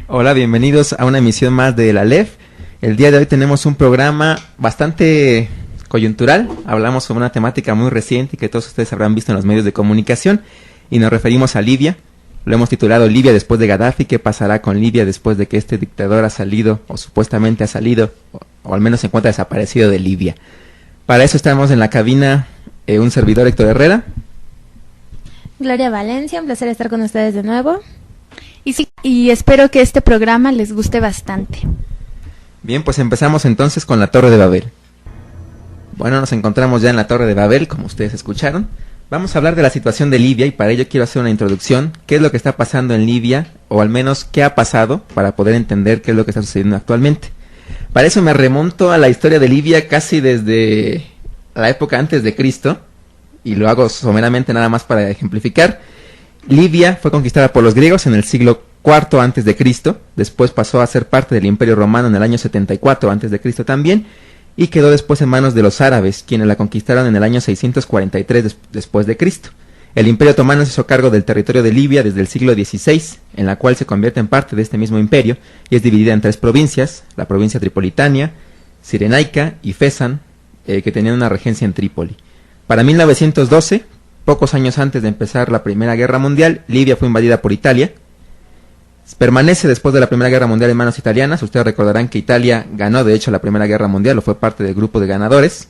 Hola, bienvenidos a una emisión más de la LEF. El día de hoy tenemos un programa bastante coyuntural. Hablamos sobre una temática muy reciente y que todos ustedes habrán visto en los medios de comunicación y nos referimos a Libia. Lo hemos titulado Libia después de Gaddafi. ¿Qué pasará con Libia después de que este dictador ha salido o supuestamente ha salido o al menos se encuentra desaparecido de Libia? Para eso estamos en la cabina un servidor, Héctor Herrera. Gloria Valencia, un placer estar con ustedes de nuevo. Y espero que este programa les guste bastante. Bien, pues empezamos entonces con la Torre de Babel. Bueno, nos encontramos ya en la Torre de Babel, como ustedes escucharon. Vamos a hablar de la situación de Libia y para ello quiero hacer una introducción. ¿Qué es lo que está pasando en Libia? O al menos, ¿qué ha pasado? Para poder entender qué es lo que está sucediendo actualmente. Para eso me remonto a la historia de Libia casi desde la época antes de Cristo. Y lo hago someramente nada más para ejemplificar. Libia fue conquistada por los griegos en el siglo IV antes de Cristo, después pasó a ser parte del Imperio Romano en el año 74 antes de Cristo también, y quedó después en manos de los árabes, quienes la conquistaron en el año 643 después de Cristo. El Imperio Otomano se hizo cargo del territorio de Libia desde el siglo XVI, en la cual se convierte en parte de este mismo imperio, y es dividida en 3 provincias, la provincia tripolitania, Cirenaica y Fezzan, que tenían una regencia en Trípoli. Para 1912, pocos años antes de empezar la Primera Guerra Mundial, Libia fue invadida por Italia. Permanece después de la Primera Guerra Mundial en manos italianas. Ustedes recordarán que Italia ganó de hecho la Primera Guerra Mundial o fue parte del grupo de ganadores.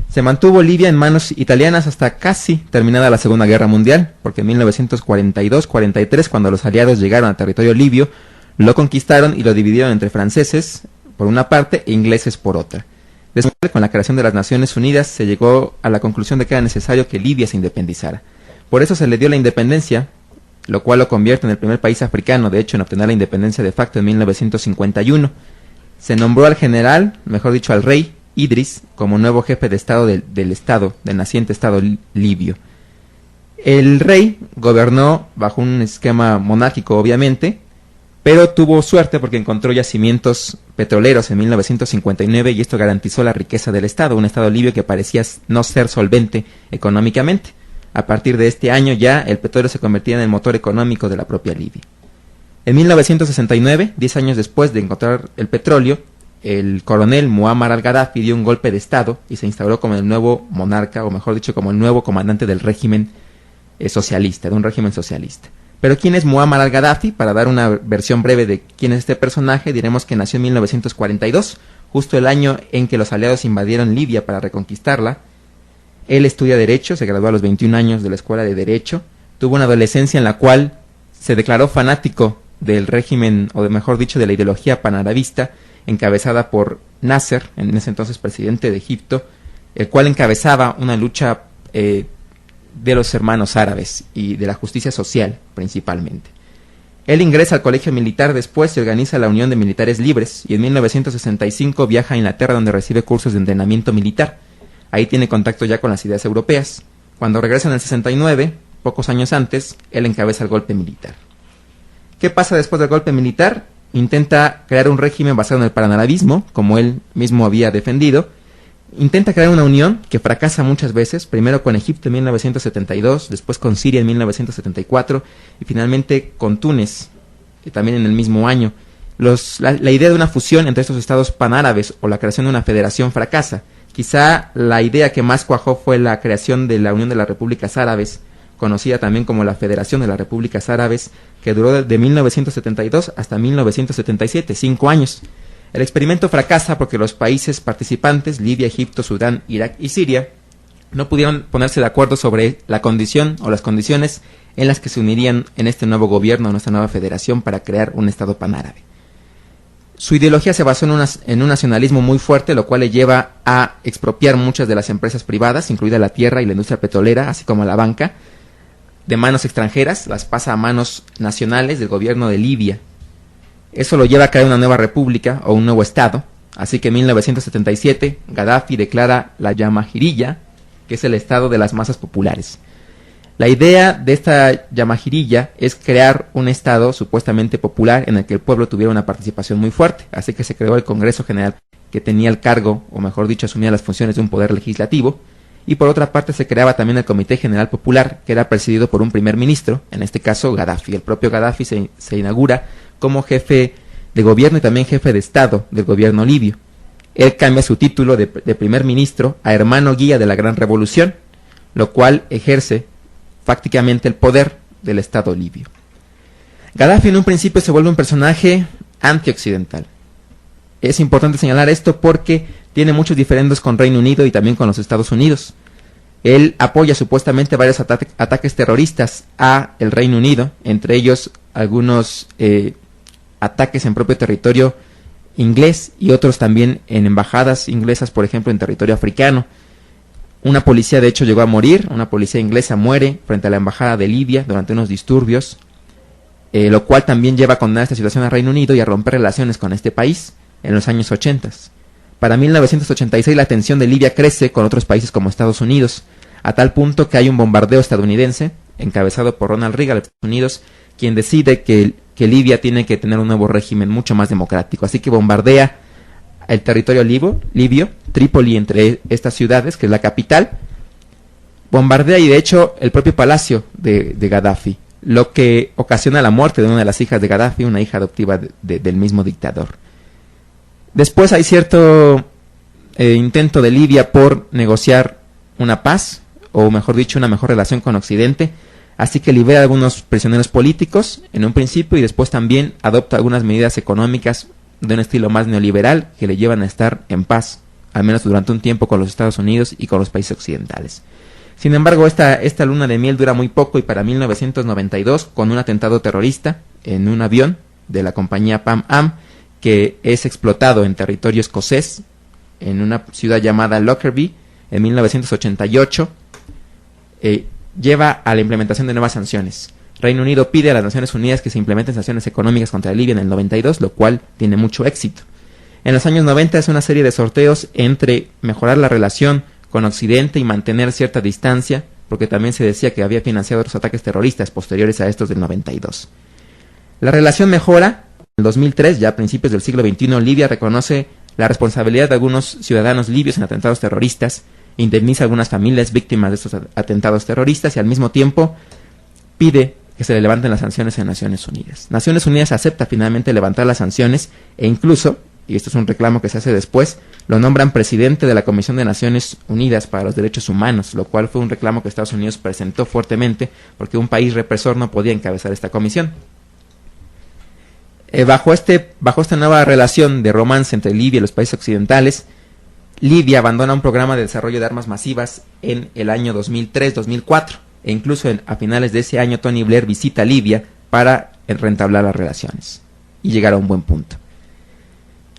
Se mantuvo Libia en manos italianas hasta casi terminada la Segunda Guerra Mundial, porque en 1942-43, cuando los aliados llegaron al territorio libio, lo conquistaron y lo dividieron entre franceses por una parte e ingleses por otra. Después, con la creación de las Naciones Unidas, se llegó a la conclusión de que era necesario que Libia se independizara. Por eso se le dio la independencia, lo cual lo convierte en el primer país africano, de hecho, en obtener la independencia de facto en 1951. Se nombró al general, mejor dicho al rey, Idris, como nuevo jefe de Estado del naciente Estado libio. El rey gobernó bajo un esquema monárquico, obviamente, pero tuvo suerte porque encontró yacimientos petroleros en 1959 y esto garantizó la riqueza del Estado, un Estado libio que parecía no ser solvente económicamente. A partir de este año ya el petróleo se convertía en el motor económico de la propia Libia. En 1969, 10 años después de encontrar el petróleo, el coronel Muammar al-Gaddafi dio un golpe de Estado y se instauró como el nuevo monarca, o mejor dicho, como el nuevo comandante del régimen socialista, de un régimen socialista. Pero ¿quién es Muammar al-Gaddafi? Para dar una versión breve de quién es este personaje, diremos que nació en 1942, justo el año en que los aliados invadieron Libia para reconquistarla. Él estudia Derecho, se graduó a los 21 años de la Escuela de Derecho, tuvo una adolescencia en la cual se declaró fanático del régimen, o mejor dicho, de la ideología panarabista, encabezada por Nasser, en ese entonces presidente de Egipto, el cual encabezaba una lucha de los hermanos árabes y de la justicia social principalmente. Él ingresa al colegio militar después y organiza la Unión de Militares Libres y en 1965 viaja a Inglaterra donde recibe cursos de entrenamiento militar. Ahí tiene contacto ya con las ideas europeas. Cuando regresa en el 69, pocos años antes, él encabeza el golpe militar. ¿Qué pasa después del golpe militar? Intenta crear un régimen basado en el panarabismo, como él mismo había defendido. Intenta crear una unión que fracasa muchas veces, primero con Egipto en 1972, después con Siria en 1974 y finalmente con Túnez, también en el mismo año. La idea de una fusión entre estos estados panárabes o la creación de una federación fracasa. Quizá la idea que más cuajó fue la creación de la Unión de las Repúblicas Árabes, conocida también como la Federación de las Repúblicas Árabes, que duró de 1972 hasta 1977, 5 años. El experimento fracasa porque los países participantes, Libia, Egipto, Sudán, Irak y Siria, no pudieron ponerse de acuerdo sobre la condición o las condiciones en las que se unirían en este nuevo gobierno, en esta nueva federación para crear un Estado panárabe. Su ideología se basó en un nacionalismo muy fuerte, lo cual le lleva a expropiar muchas de las empresas privadas, incluida la tierra y la industria petrolera, así como la banca, de manos extranjeras, las pasa a manos nacionales del gobierno de Libia. Eso lo lleva a crear una nueva república o un nuevo estado, así que en 1977 Gaddafi declara la Yamahiriya, que es el estado de las masas populares. La idea de esta Yamahiriya es crear un estado supuestamente popular en el que el pueblo tuviera una participación muy fuerte, así que se creó el Congreso General, que tenía el cargo, o mejor dicho, asumía las funciones de un poder legislativo, y por otra parte se creaba también el Comité General Popular, que era presidido por un primer ministro, en este caso Gaddafi. El propio Gaddafi se inaugura como jefe de gobierno y también jefe de Estado del gobierno libio. Él cambia su título de primer ministro a hermano guía de la Gran Revolución, lo cual ejerce prácticamente el poder del Estado libio. Gaddafi en un principio se vuelve un personaje antioccidental. Es importante señalar esto porque tiene muchos diferendos con Reino Unido y también con los Estados Unidos. Él apoya supuestamente varios ataques terroristas a el Reino Unido, entre ellos algunos ataques en propio territorio inglés y otros también en embajadas inglesas, por ejemplo en territorio africano. Una policía de hecho llegó a morir, una policía inglesa muere frente a la embajada de Libia durante unos disturbios, lo cual también lleva a condenar esta situación al Reino Unido y a romper relaciones con este país en los años 80. Para 1986 la tensión de Libia crece con otros países como Estados Unidos, a tal punto que hay un bombardeo estadounidense, encabezado por Ronald Reagan de Estados Unidos, quien decide que Libia tiene que tener un nuevo régimen mucho más democrático. Así que bombardea el territorio libio, Trípoli entre estas ciudades, que es la capital, bombardea y de hecho el propio palacio de Gaddafi, lo que ocasiona la muerte de una de las hijas de Gaddafi, una hija adoptiva del mismo dictador. Después hay cierto intento de Libia por negociar una paz, o mejor dicho, una mejor relación con Occidente, así que libera a algunos prisioneros políticos en un principio y después también adopta algunas medidas económicas de un estilo más neoliberal que le llevan a estar en paz, al menos durante un tiempo, con los Estados Unidos y con los países occidentales. Sin embargo, esta luna de miel dura muy poco y para 1992, con un atentado terrorista en un avión de la compañía Pan Am, que es explotado en territorio escocés, en una ciudad llamada Lockerbie, en 1988, lleva a la implementación de nuevas sanciones. Reino Unido pide a las Naciones Unidas que se implementen sanciones económicas contra Libia en el 92, lo cual tiene mucho éxito. En los años 90 es una serie de sorteos entre mejorar la relación con Occidente y mantener cierta distancia, porque también se decía que había financiado otros ataques terroristas posteriores a estos del 92. La relación mejora. En el 2003, ya a principios del siglo XXI, Libia reconoce la responsabilidad de algunos ciudadanos libios en atentados terroristas, indemniza a algunas familias víctimas de estos atentados terroristas y al mismo tiempo pide que se le levanten las sanciones en Naciones Unidas. Naciones Unidas acepta finalmente levantar las sanciones e incluso, y esto es un reclamo que se hace después, lo nombran presidente de la Comisión de Naciones Unidas para los Derechos Humanos, lo cual fue un reclamo que Estados Unidos presentó fuertemente porque un país represor no podía encabezar esta comisión. Bajo esta nueva relación de romance entre Libia y los países occidentales, Libia abandona un programa de desarrollo de armas masivas en el año 2003-2004, e incluso a finales de ese año Tony Blair visita Libia para reentablar las relaciones y llegar a un buen punto.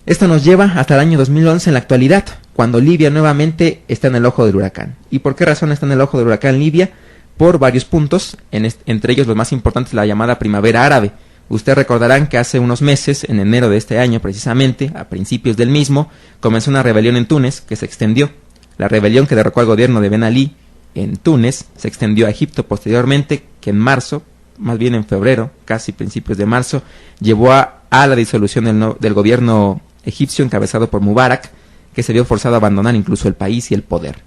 Esto nos lleva hasta el año 2011 en la actualidad, cuando Libia nuevamente está en el ojo del huracán. ¿Y por qué razón está en el ojo del huracán Libia? Por varios puntos, entre ellos los más importantes, la llamada Primavera Árabe. Ustedes recordarán que hace unos meses, en enero de este año precisamente, a principios del mismo, comenzó una rebelión en Túnez que se extendió. La rebelión que derrocó al gobierno de Ben Ali en Túnez se extendió a Egipto posteriormente, que en marzo, más bien en febrero, casi principios de marzo, llevó a la disolución del gobierno egipcio encabezado por Mubarak, que se vio forzado a abandonar incluso el país y el poder.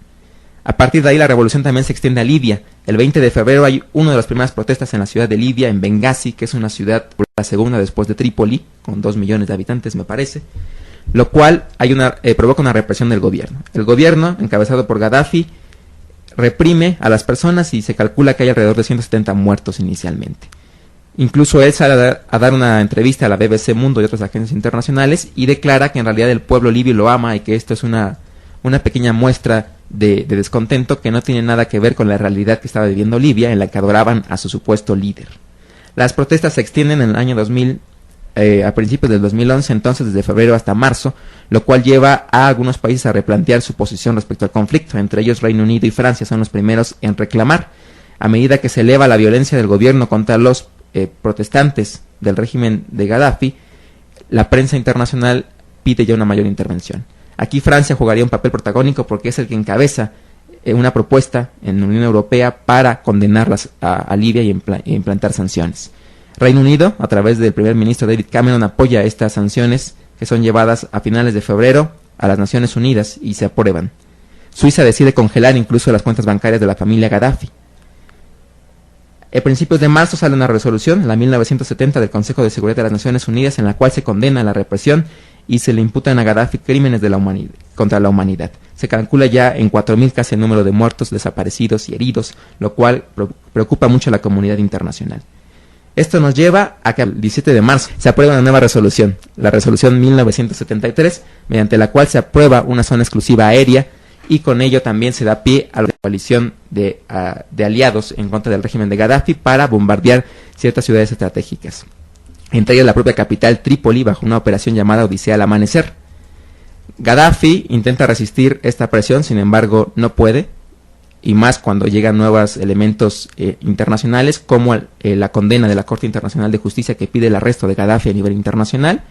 A partir de ahí la revolución también se extiende a Libia. El 20 de febrero hay una de las primeras protestas en la ciudad de Libia, en Benghazi, que es una ciudad, la segunda después de Trípoli, con 2 millones de habitantes me parece, lo cual provoca una represión del gobierno. El gobierno, encabezado por Gaddafi, reprime a las personas y se calcula que hay alrededor de 170 muertos inicialmente. Incluso él sale a dar una entrevista a la BBC Mundo y otras agencias internacionales y declara que en realidad el pueblo libio lo ama y que esto es una pequeña muestra de descontento que no tiene nada que ver con la realidad que estaba viviendo Libia, en la que adoraban a su supuesto líder. Las protestas se extienden en el año 2000, a principios del 2011, entonces desde febrero hasta marzo, lo cual lleva a algunos países a replantear su posición respecto al conflicto. Entre ellos Reino Unido y Francia son los primeros en reclamar. A medida que se eleva la violencia del gobierno contra los protestantes del régimen de Gaddafi, la prensa internacional pide ya una mayor intervención. Aquí Francia jugaría un papel protagónico porque es el que encabeza una propuesta en la Unión Europea para condenarlas a Libia y implantar sanciones. Reino Unido, a través del primer ministro David Cameron, apoya estas sanciones que son llevadas a finales de febrero a las Naciones Unidas y se aprueban. Suiza decide congelar incluso las cuentas bancarias de la familia Gaddafi. A principios de marzo sale una resolución, la 1970 del Consejo de Seguridad de las Naciones Unidas, en la cual se condena la represión y se le imputan a Gaddafi crímenes de la humanidad, contra la humanidad. Se calcula ya en 4.000 casi el número de muertos, desaparecidos y heridos, lo cual preocupa mucho a la comunidad internacional. Esto nos lleva a que el 17 de marzo se aprueba una nueva resolución, la resolución 1973, mediante la cual se aprueba una zona exclusiva aérea y con ello también se da pie a la coalición de aliados en contra del régimen de Gaddafi para bombardear ciertas ciudades estratégicas. Entre ellas la propia capital Trípoli bajo una operación llamada Odisea al Amanecer. Gaddafi intenta resistir esta presión, sin embargo no puede, y más cuando llegan nuevos elementos internacionales como la condena de la Corte Internacional de Justicia que pide el arresto de Gaddafi a nivel internacional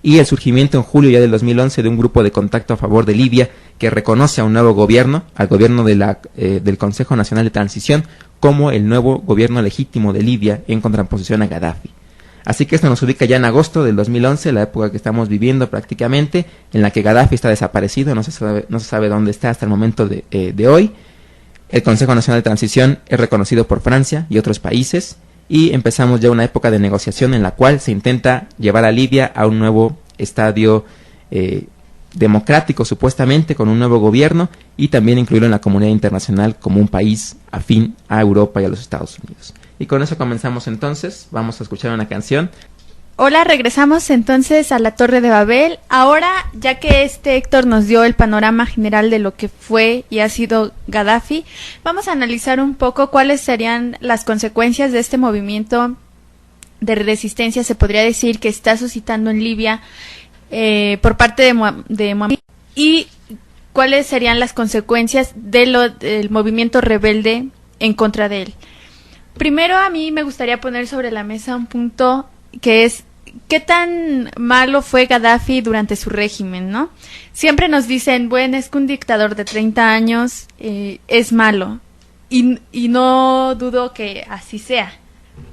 y el surgimiento en julio ya del 2011 de un grupo de contacto a favor de Libia que reconoce a un nuevo gobierno, al gobierno del Consejo Nacional de Transición, como el nuevo gobierno legítimo de Libia en contraposición a Gaddafi. Así que esto nos ubica ya en agosto del 2011, la época que estamos viviendo prácticamente, en la que Gaddafi está desaparecido, no se sabe dónde está hasta el momento de hoy. El Consejo Nacional de Transición es reconocido por Francia y otros países y empezamos ya una época de negociación en la cual se intenta llevar a Libia a un nuevo estadio democrático supuestamente con un nuevo gobierno y también incluirlo en la comunidad internacional como un país afín a Europa y a los Estados Unidos. Y con eso comenzamos entonces, vamos a escuchar una canción. Hola, regresamos entonces a la Torre de Babel. Ahora, ya que Héctor nos dio el panorama general de lo que fue y ha sido Gaddafi, vamos a analizar un poco cuáles serían las consecuencias de este movimiento de resistencia, se podría decir, que está suscitando en Libia por parte de Muammar, y cuáles serían las consecuencias del movimiento rebelde en contra de él. Primero, a mí me gustaría poner sobre la mesa un punto que es qué tan malo fue Gaddafi durante su régimen, ¿no? Siempre nos dicen, bueno, es que un dictador de 30 años es malo, y no dudo que así sea,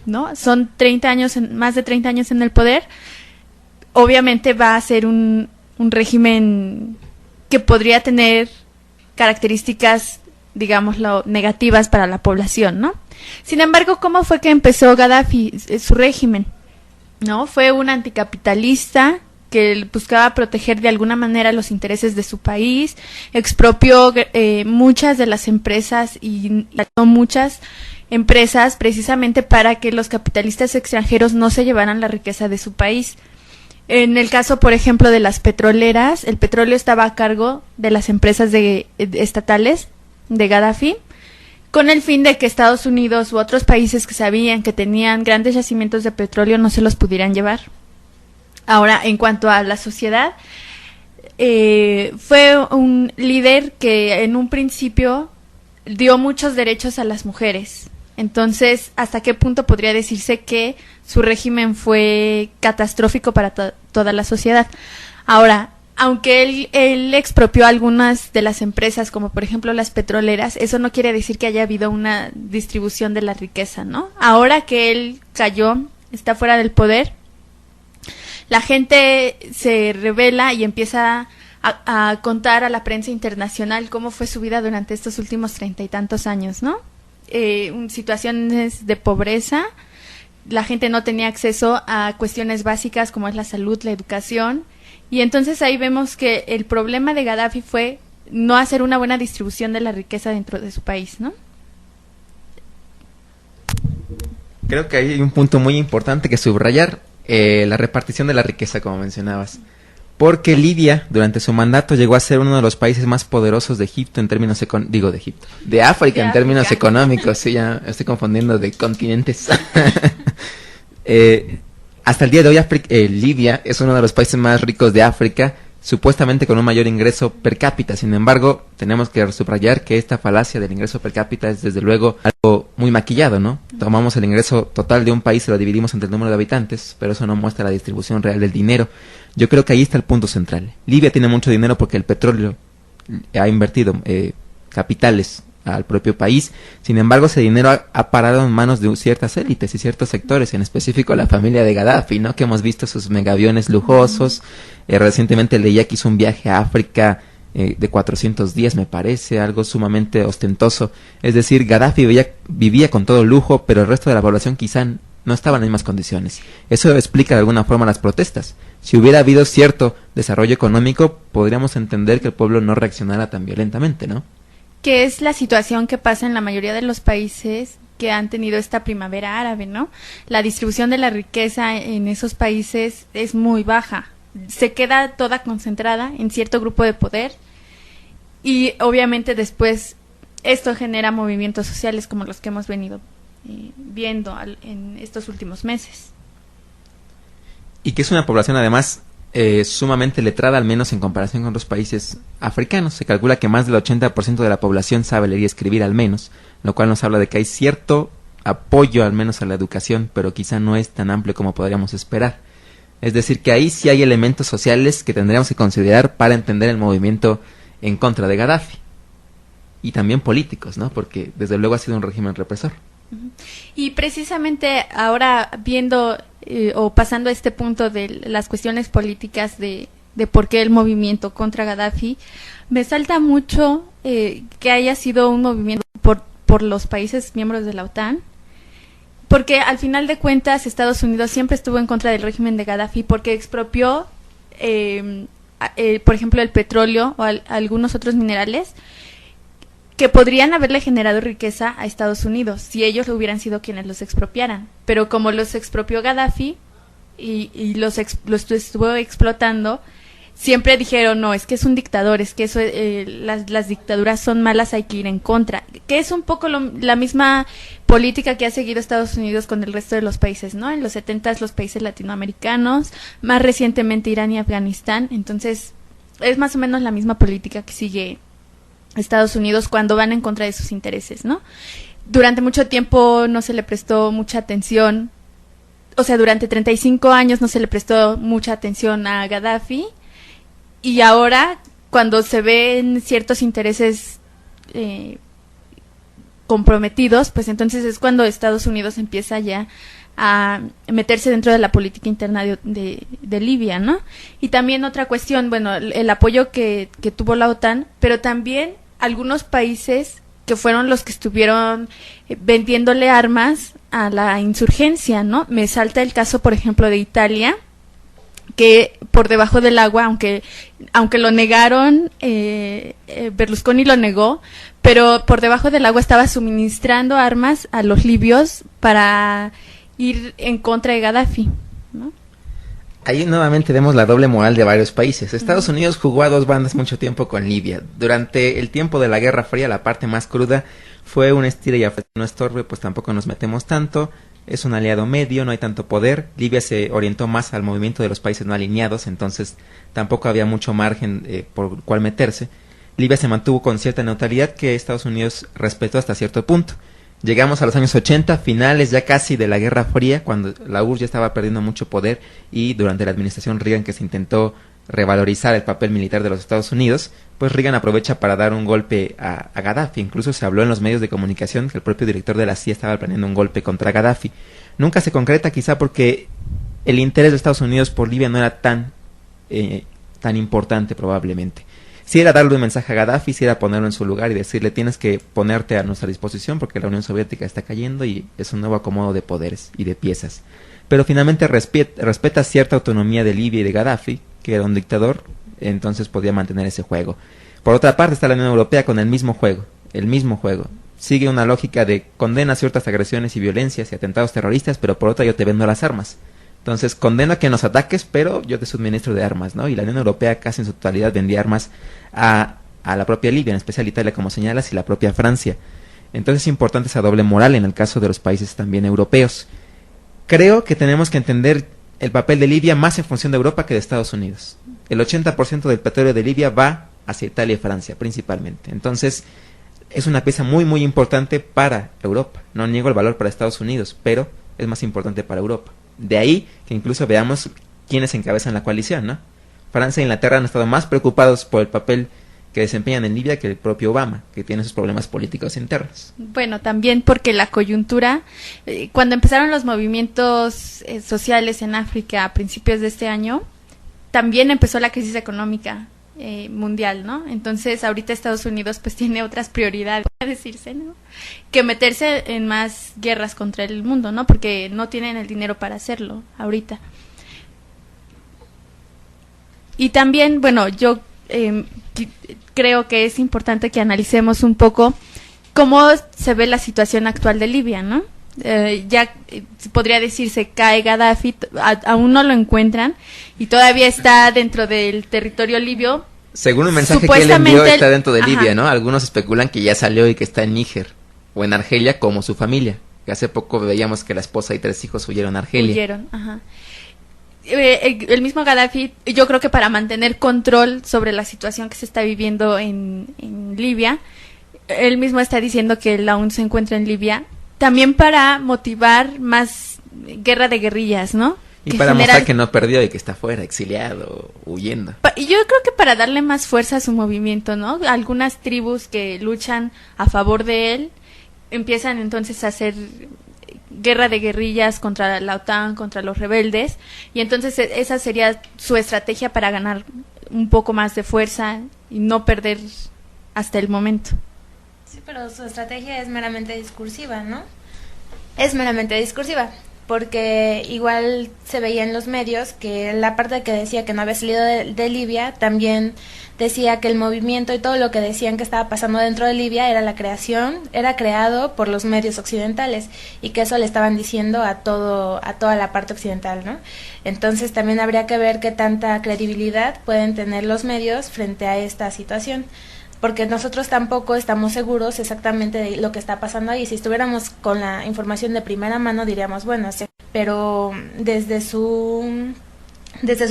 ¿no? Son 30 años, más de 30 años en el poder, obviamente va a ser un régimen que podría tener características, digámoslo, negativas para la población, ¿no? Sin embargo, ¿cómo fue que empezó Gaddafi su régimen? ¿No? Fue un anticapitalista que buscaba proteger de alguna manera los intereses de su país, expropió muchas de las empresas y muchas empresas precisamente para que los capitalistas extranjeros no se llevaran la riqueza de su país. En el caso, por ejemplo, de las petroleras, el petróleo estaba a cargo de las empresas estatales de Gaddafi, con el fin de que Estados Unidos u otros países que sabían que tenían grandes yacimientos de petróleo no se los pudieran llevar. Ahora, en cuanto a la sociedad, fue un líder que en un principio dio muchos derechos a las mujeres. Entonces, ¿hasta qué punto podría decirse que su régimen fue catastrófico para toda la sociedad? Ahora, aunque él expropió algunas de las empresas, como por ejemplo las petroleras, eso no quiere decir que haya habido una distribución de la riqueza, ¿no? Ahora que él cayó, está fuera del poder, la gente se rebela y empieza a contar a la prensa internacional cómo fue su vida durante estos últimos 30 y tantos años, ¿no? Situaciones de pobreza, la gente no tenía acceso a cuestiones básicas como es la salud, la educación. Y entonces ahí vemos que el problema de Gaddafi fue no hacer una buena distribución de la riqueza dentro de su país, ¿no? Creo que hay un punto muy importante que subrayar, la repartición de la riqueza, como mencionabas. Porque Libia, durante su mandato, llegó a ser uno de los países más poderosos de Egipto en términos de África en términos económicos. Sí, ya estoy confundiendo de continentes. Hasta el día de hoy Libia es uno de los países más ricos de África, supuestamente con un mayor ingreso per cápita. Sin embargo, tenemos que subrayar que esta falacia del ingreso per cápita es desde luego algo muy maquillado, ¿no? Tomamos el ingreso total de un país y lo dividimos entre el número de habitantes, pero eso no muestra la distribución real del dinero. Yo creo que ahí está el punto central. Libia tiene mucho dinero porque el petróleo ha invertido capitales al propio país. Sin embargo, ese dinero ha parado en manos de ciertas élites y ciertos sectores, en específico la familia de Gaddafi, ¿no? Que hemos visto sus megaviones lujosos. Recientemente leía que hizo un viaje a África de 410, me parece, algo sumamente ostentoso. Es decir, Gaddafi vivía con todo lujo, pero el resto de la población quizá no estaba en las mismas condiciones. Eso explica de alguna forma las protestas. Si hubiera habido cierto desarrollo económico, podríamos entender que el pueblo no reaccionara tan violentamente, ¿no? Que es la situación que pasa en la mayoría de los países que han tenido esta primavera árabe, ¿no? La distribución de la riqueza en esos países es muy baja. Se queda toda concentrada en cierto grupo de poder y obviamente después esto genera movimientos sociales como los que hemos venido viendo en estos últimos meses. Y que es una población además sumamente letrada, al menos en comparación con los países africanos. Se calcula que más del 80% de la población sabe leer y escribir al menos, lo cual nos habla de que hay cierto apoyo al menos a la educación, pero quizá no es tan amplio como podríamos esperar. Es decir, que ahí sí hay elementos sociales que tendríamos que considerar para entender el movimiento en contra de Gaddafi. Y también políticos, ¿no? Porque desde luego ha sido un régimen represor. Y precisamente ahora viendo o pasando a este punto de las cuestiones políticas de por qué el movimiento contra Gaddafi, me salta mucho que haya sido un movimiento por los países miembros de la OTAN, porque al final de cuentas Estados Unidos siempre estuvo en contra del régimen de Gaddafi porque expropió, por ejemplo, el petróleo o algunos otros minerales que podrían haberle generado riqueza a Estados Unidos si ellos hubieran sido quienes los expropiaran. Pero como los expropió Gaddafi y los estuvo explotando, siempre dijeron, no, es que es un dictador, es que eso las dictaduras son malas, hay que ir en contra. Que es un poco la misma política que ha seguido Estados Unidos con el resto de los países, ¿no? En los 70s los países latinoamericanos, más recientemente Irán y Afganistán. Entonces, es más o menos la misma política que sigue Estados Unidos cuando van en contra de sus intereses, ¿no? Durante mucho tiempo no se le prestó mucha atención, o sea, durante 35 años no se le prestó mucha atención a Gaddafi, y ahora, cuando se ven ciertos intereses comprometidos, pues entonces es cuando Estados Unidos empieza ya a meterse dentro de la política interna de Libia, ¿no? Y también otra cuestión, bueno, el apoyo que tuvo la OTAN, pero también algunos países que fueron los que estuvieron vendiéndole armas a la insurgencia, ¿no? Me salta el caso, por ejemplo, de Italia, que por debajo del agua, aunque lo negaron, Berlusconi lo negó, pero por debajo del agua estaba suministrando armas a los libios para ir en contra de Gaddafi, ¿no? Ahí nuevamente vemos la doble moral de varios países. Estados Unidos jugó a dos bandas mucho tiempo con Libia. Durante el tiempo de la Guerra Fría, la parte más cruda fue un estira y afloja, no estorbe, pues tampoco nos metemos tanto. Es un aliado medio, no hay tanto poder. Libia se orientó más al movimiento de los países no alineados, entonces tampoco había mucho margen por el cual meterse. Libia se mantuvo con cierta neutralidad que Estados Unidos respetó hasta cierto punto. Llegamos a los años 80, finales ya casi de la Guerra Fría, cuando la URSS ya estaba perdiendo mucho poder, y durante la administración Reagan, que se intentó revalorizar el papel militar de los Estados Unidos, pues Reagan aprovecha para dar un golpe a Gaddafi. Incluso se habló en los medios de comunicación que el propio director de la CIA estaba planeando un golpe contra Gaddafi. Nunca se concreta, quizá porque el interés de Estados Unidos por Libia no era tan importante probablemente. Si era darle un mensaje a Gaddafi, si era ponerlo en su lugar y decirle tienes que ponerte a nuestra disposición porque la Unión Soviética está cayendo y es un nuevo acomodo de poderes y de piezas. Pero finalmente respeta cierta autonomía de Libia y de Gaddafi, que era un dictador, entonces podía mantener ese juego. Por otra parte está la Unión Europea con el mismo juego. Sigue una lógica de condena ciertas agresiones y violencias y atentados terroristas, pero por otra yo te vendo las armas. Entonces, condeno a que nos ataques, pero yo te suministro de armas, ¿no? Y la Unión Europea casi en su totalidad vendía armas a la propia Libia, en especial Italia, como señalas, y la propia Francia. Entonces es importante esa doble moral en el caso de los países también europeos. Creo que tenemos que entender el papel de Libia más en función de Europa que de Estados Unidos. El 80% del petróleo de Libia va hacia Italia y Francia, principalmente. Entonces, es una pieza muy, muy importante para Europa. No niego el valor para Estados Unidos, pero es más importante para Europa. De ahí que incluso veamos quiénes encabezan la coalición, ¿no? Francia e Inglaterra han estado más preocupados por el papel que desempeñan en Libia que el propio Obama, que tiene sus problemas políticos internos. Bueno, también porque la coyuntura, cuando empezaron los movimientos sociales en África a principios de este año, también empezó la crisis económica mundial, ¿no? Entonces ahorita Estados Unidos pues tiene otras prioridades, decirse, ¿no? Que meterse en más guerras contra el mundo, ¿no? Porque no tienen el dinero para hacerlo ahorita. Y también, bueno, yo creo que es importante que analicemos un poco cómo se ve la situación actual de Libia, ¿no? Ya podría decirse cae Gaddafi, aún no lo encuentran y todavía está dentro del territorio libio. Según un mensaje que él envió, está dentro de Libia, ¿no? Algunos especulan que ya salió y que está en Níger o en Argelia como su familia. Que hace poco veíamos que la esposa y 3 hijos huyeron a Argelia. Huyeron, ajá. El mismo Gaddafi, yo creo que para mantener control sobre la situación que se está viviendo en Libia, él mismo está diciendo que él aún se encuentra en Libia, también para motivar más guerra de guerrillas, ¿no? Y para mostrar que no perdió y que está fuera, exiliado, huyendo. Y yo creo que para darle más fuerza a su movimiento, ¿no? Algunas tribus que luchan a favor de él empiezan entonces a hacer guerra de guerrillas contra la OTAN, contra los rebeldes, y entonces esa sería su estrategia para ganar un poco más de fuerza y no perder hasta el momento. Sí, pero su estrategia es meramente discursiva, ¿no? Es meramente discursiva, porque igual se veía en los medios que la parte que decía que no había salido de Libia, también decía que el movimiento y todo lo que decían que estaba pasando dentro de Libia era creado por los medios occidentales, y que eso le estaban diciendo a toda la parte occidental, ¿no? Entonces también habría que ver qué tanta credibilidad pueden tener los medios frente a esta situación, porque nosotros tampoco estamos seguros exactamente de lo que está pasando ahí. Si estuviéramos con la información de primera mano diríamos, bueno, sí, pero desde su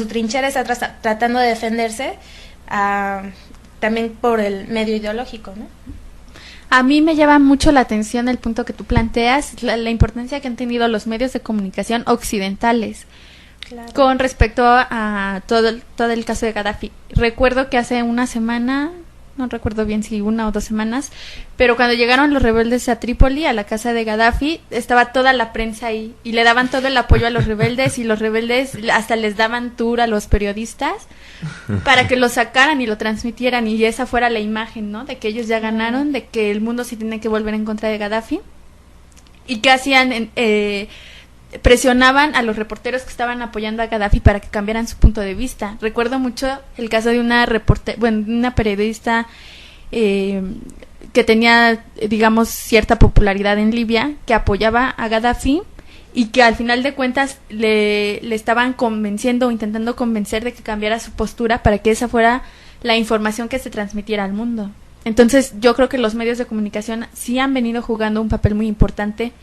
trinchera está tratando de defenderse, también por el medio ideológico, ¿no? A mí me llama mucho la atención el punto que tú planteas, la importancia que han tenido los medios de comunicación occidentales. Claro. Con respecto a todo el caso de Gaddafi. Recuerdo que hace una semana, no recuerdo bien si 1 o 2 semanas, pero cuando llegaron los rebeldes a Trípoli, a la casa de Gaddafi, estaba toda la prensa ahí y le daban todo el apoyo a los rebeldes, y los rebeldes hasta les daban tour a los periodistas para que lo sacaran y lo transmitieran, y esa fuera la imagen, ¿no? De que ellos ya ganaron, de que el mundo se tiene que volver en contra de Gaddafi. ¿Y qué hacían? Presionaban a los reporteros que estaban apoyando a Gaddafi para que cambiaran su punto de vista. Recuerdo mucho el caso de una periodista que tenía, digamos, cierta popularidad en Libia, que apoyaba a Gaddafi y que al final de cuentas le estaban convenciendo o intentando convencer de que cambiara su postura para que esa fuera la información que se transmitiera al mundo. Entonces yo creo que los medios de comunicación sí han venido jugando un papel muy importante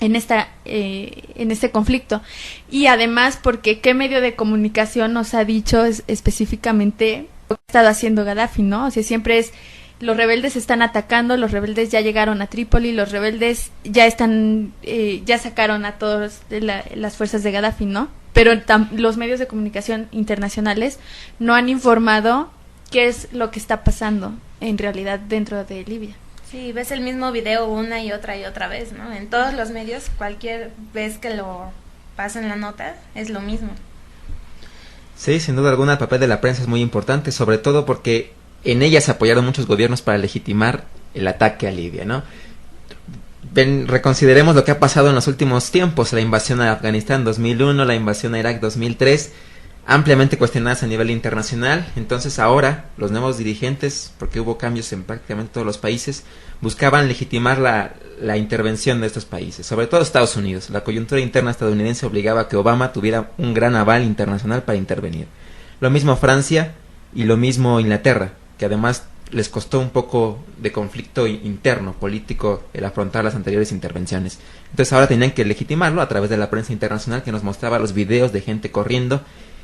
en este conflicto. Y además, porque qué medio de comunicación nos ha dicho específicamente lo que ha estado haciendo Gaddafi, ¿no? O sea, siempre es los rebeldes están atacando, los rebeldes ya llegaron a Trípoli, los rebeldes ya ya sacaron a todas las fuerzas de Gaddafi, ¿no? Pero los medios de comunicación internacionales no han informado qué es lo que está pasando en realidad dentro de Libia. Sí, ves el mismo video una y otra vez, ¿no? En todos los medios, cualquier vez que lo pasan la nota, es lo mismo. Sí, sin duda alguna el papel de la prensa es muy importante, sobre todo porque en ella se apoyaron muchos gobiernos para legitimar el ataque a Libia, ¿no? Reconsideremos lo que ha pasado en los últimos tiempos, la invasión a Afganistán 2001, la invasión a Irak 2003, ampliamente cuestionadas a nivel internacional. Entonces ahora los nuevos dirigentes, porque hubo cambios en prácticamente todos los países, buscaban legitimar la intervención de estos países, sobre todo Estados Unidos. La coyuntura interna estadounidense obligaba a que Obama tuviera un gran aval internacional para intervenir. Lo mismo Francia y lo mismo Inglaterra, que además les costó un poco de conflicto interno, político, el afrontar las anteriores intervenciones. Entonces ahora tenían que legitimarlo a través de la prensa internacional, que nos mostraba los videos de gente corriendo.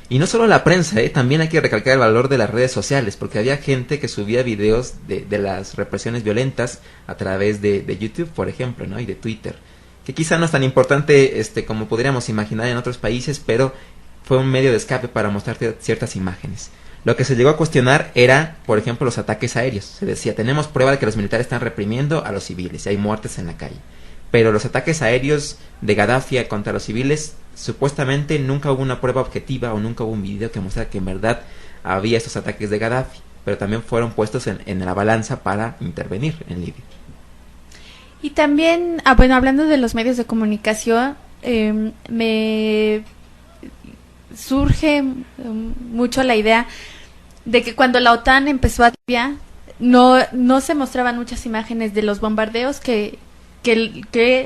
Y no solo la prensa, también hay que recalcar el valor de las redes sociales, porque había gente que subía videos de las represiones violentas a través de YouTube, por ejemplo, ¿no? Y de Twitter, que quizá no es tan importante como podríamos imaginar en otros países, pero fue un medio de escape para mostrar ciertas imágenes. Lo que se llegó a cuestionar era, por ejemplo, los ataques aéreos. Se decía, tenemos prueba de que los militares están reprimiendo a los civiles y hay muertes en la calle. Pero los ataques aéreos de Gaddafi contra los civiles, supuestamente nunca hubo una prueba objetiva o nunca hubo un video que mostrara que en verdad había estos ataques de Gaddafi, pero también fueron puestos en la balanza para intervenir en Libia. Y también, bueno, hablando de los medios de comunicación, me surge mucho la idea de que cuando la OTAN empezó a Libia, no se mostraban muchas imágenes de los bombardeos que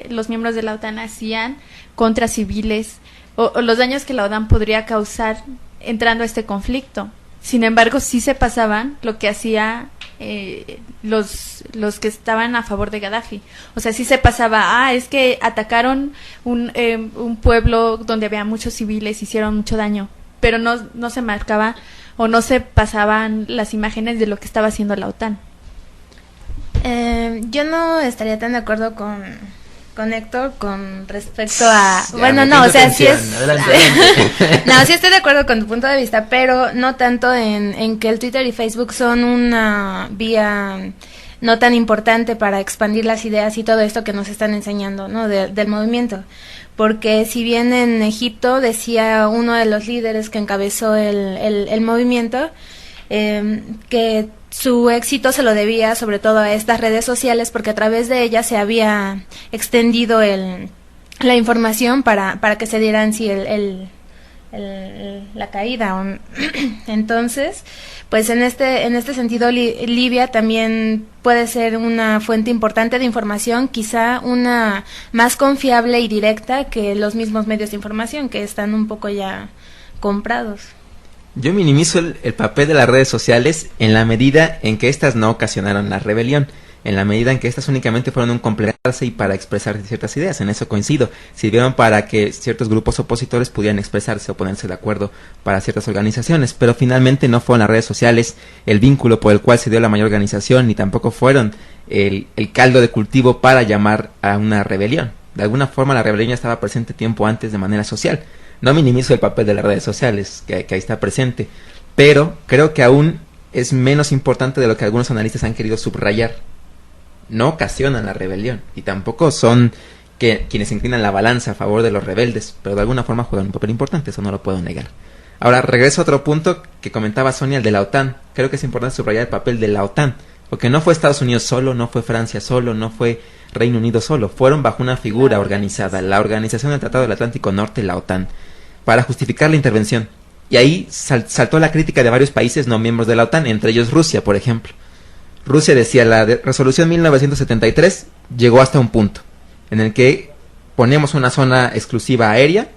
los miembros de la OTAN hacían contra civiles o los daños que la OTAN podría causar entrando a este conflicto. Sin embargo, sí se pasaban lo que hacía los que estaban a favor de Gaddafi. O sea, sí se pasaba, es que atacaron un pueblo donde había muchos civiles, hicieron mucho daño, pero no se marcaba o no se pasaban las imágenes de lo que estaba haciendo la OTAN. Yo no estaría tan de acuerdo con Héctor con respecto a... Bueno, no, o sea, sí es... No, sí estoy de acuerdo con tu punto de vista, pero no tanto en que el Twitter y Facebook son una vía no tan importante para expandir las ideas y todo esto que nos están enseñando, ¿no? Del movimiento. Porque si bien en Egipto decía uno de los líderes que encabezó el movimiento, que su éxito se lo debía sobre todo a estas redes sociales, porque a través de ellas se había extendido la información para que se dieran sí la caída. Entonces, pues en este sentido Libia también puede ser una fuente importante de información, quizá una más confiable y directa que los mismos medios de información que están un poco ya comprados. Yo minimizo el papel de las redes sociales en la medida en que éstas no ocasionaron la rebelión, en la medida en que éstas únicamente fueron un completarse y para expresar ciertas ideas. En eso coincido. Sirvieron para que ciertos grupos opositores pudieran expresarse o ponerse de acuerdo para ciertas organizaciones, pero finalmente no fueron las redes sociales el vínculo por el cual se dio la mayor organización, ni tampoco fueron el caldo de cultivo para llamar a una rebelión. De alguna forma la rebelión ya estaba presente tiempo antes de manera social. No minimizo el papel de las redes sociales, que ahí está presente, pero creo que aún es menos importante de lo que algunos analistas han querido subrayar. No ocasionan la rebelión, y tampoco son quienes inclinan la balanza a favor de los rebeldes, pero de alguna forma juegan un papel importante, eso no lo puedo negar. Ahora, regreso a otro punto que comentaba Sonia, el de la OTAN. Creo que es importante subrayar el papel de la OTAN, porque no fue Estados Unidos solo, no fue Francia solo, no fue Reino Unido solo, fueron bajo una figura organizada, la Organización del Tratado del Atlántico Norte, la OTAN, para justificar la intervención. Y ahí saltó la crítica de varios países no miembros de la OTAN, entre ellos Rusia, por ejemplo. Rusia decía, la resolución 1973 llegó hasta un punto en el que ponemos una zona exclusiva aérea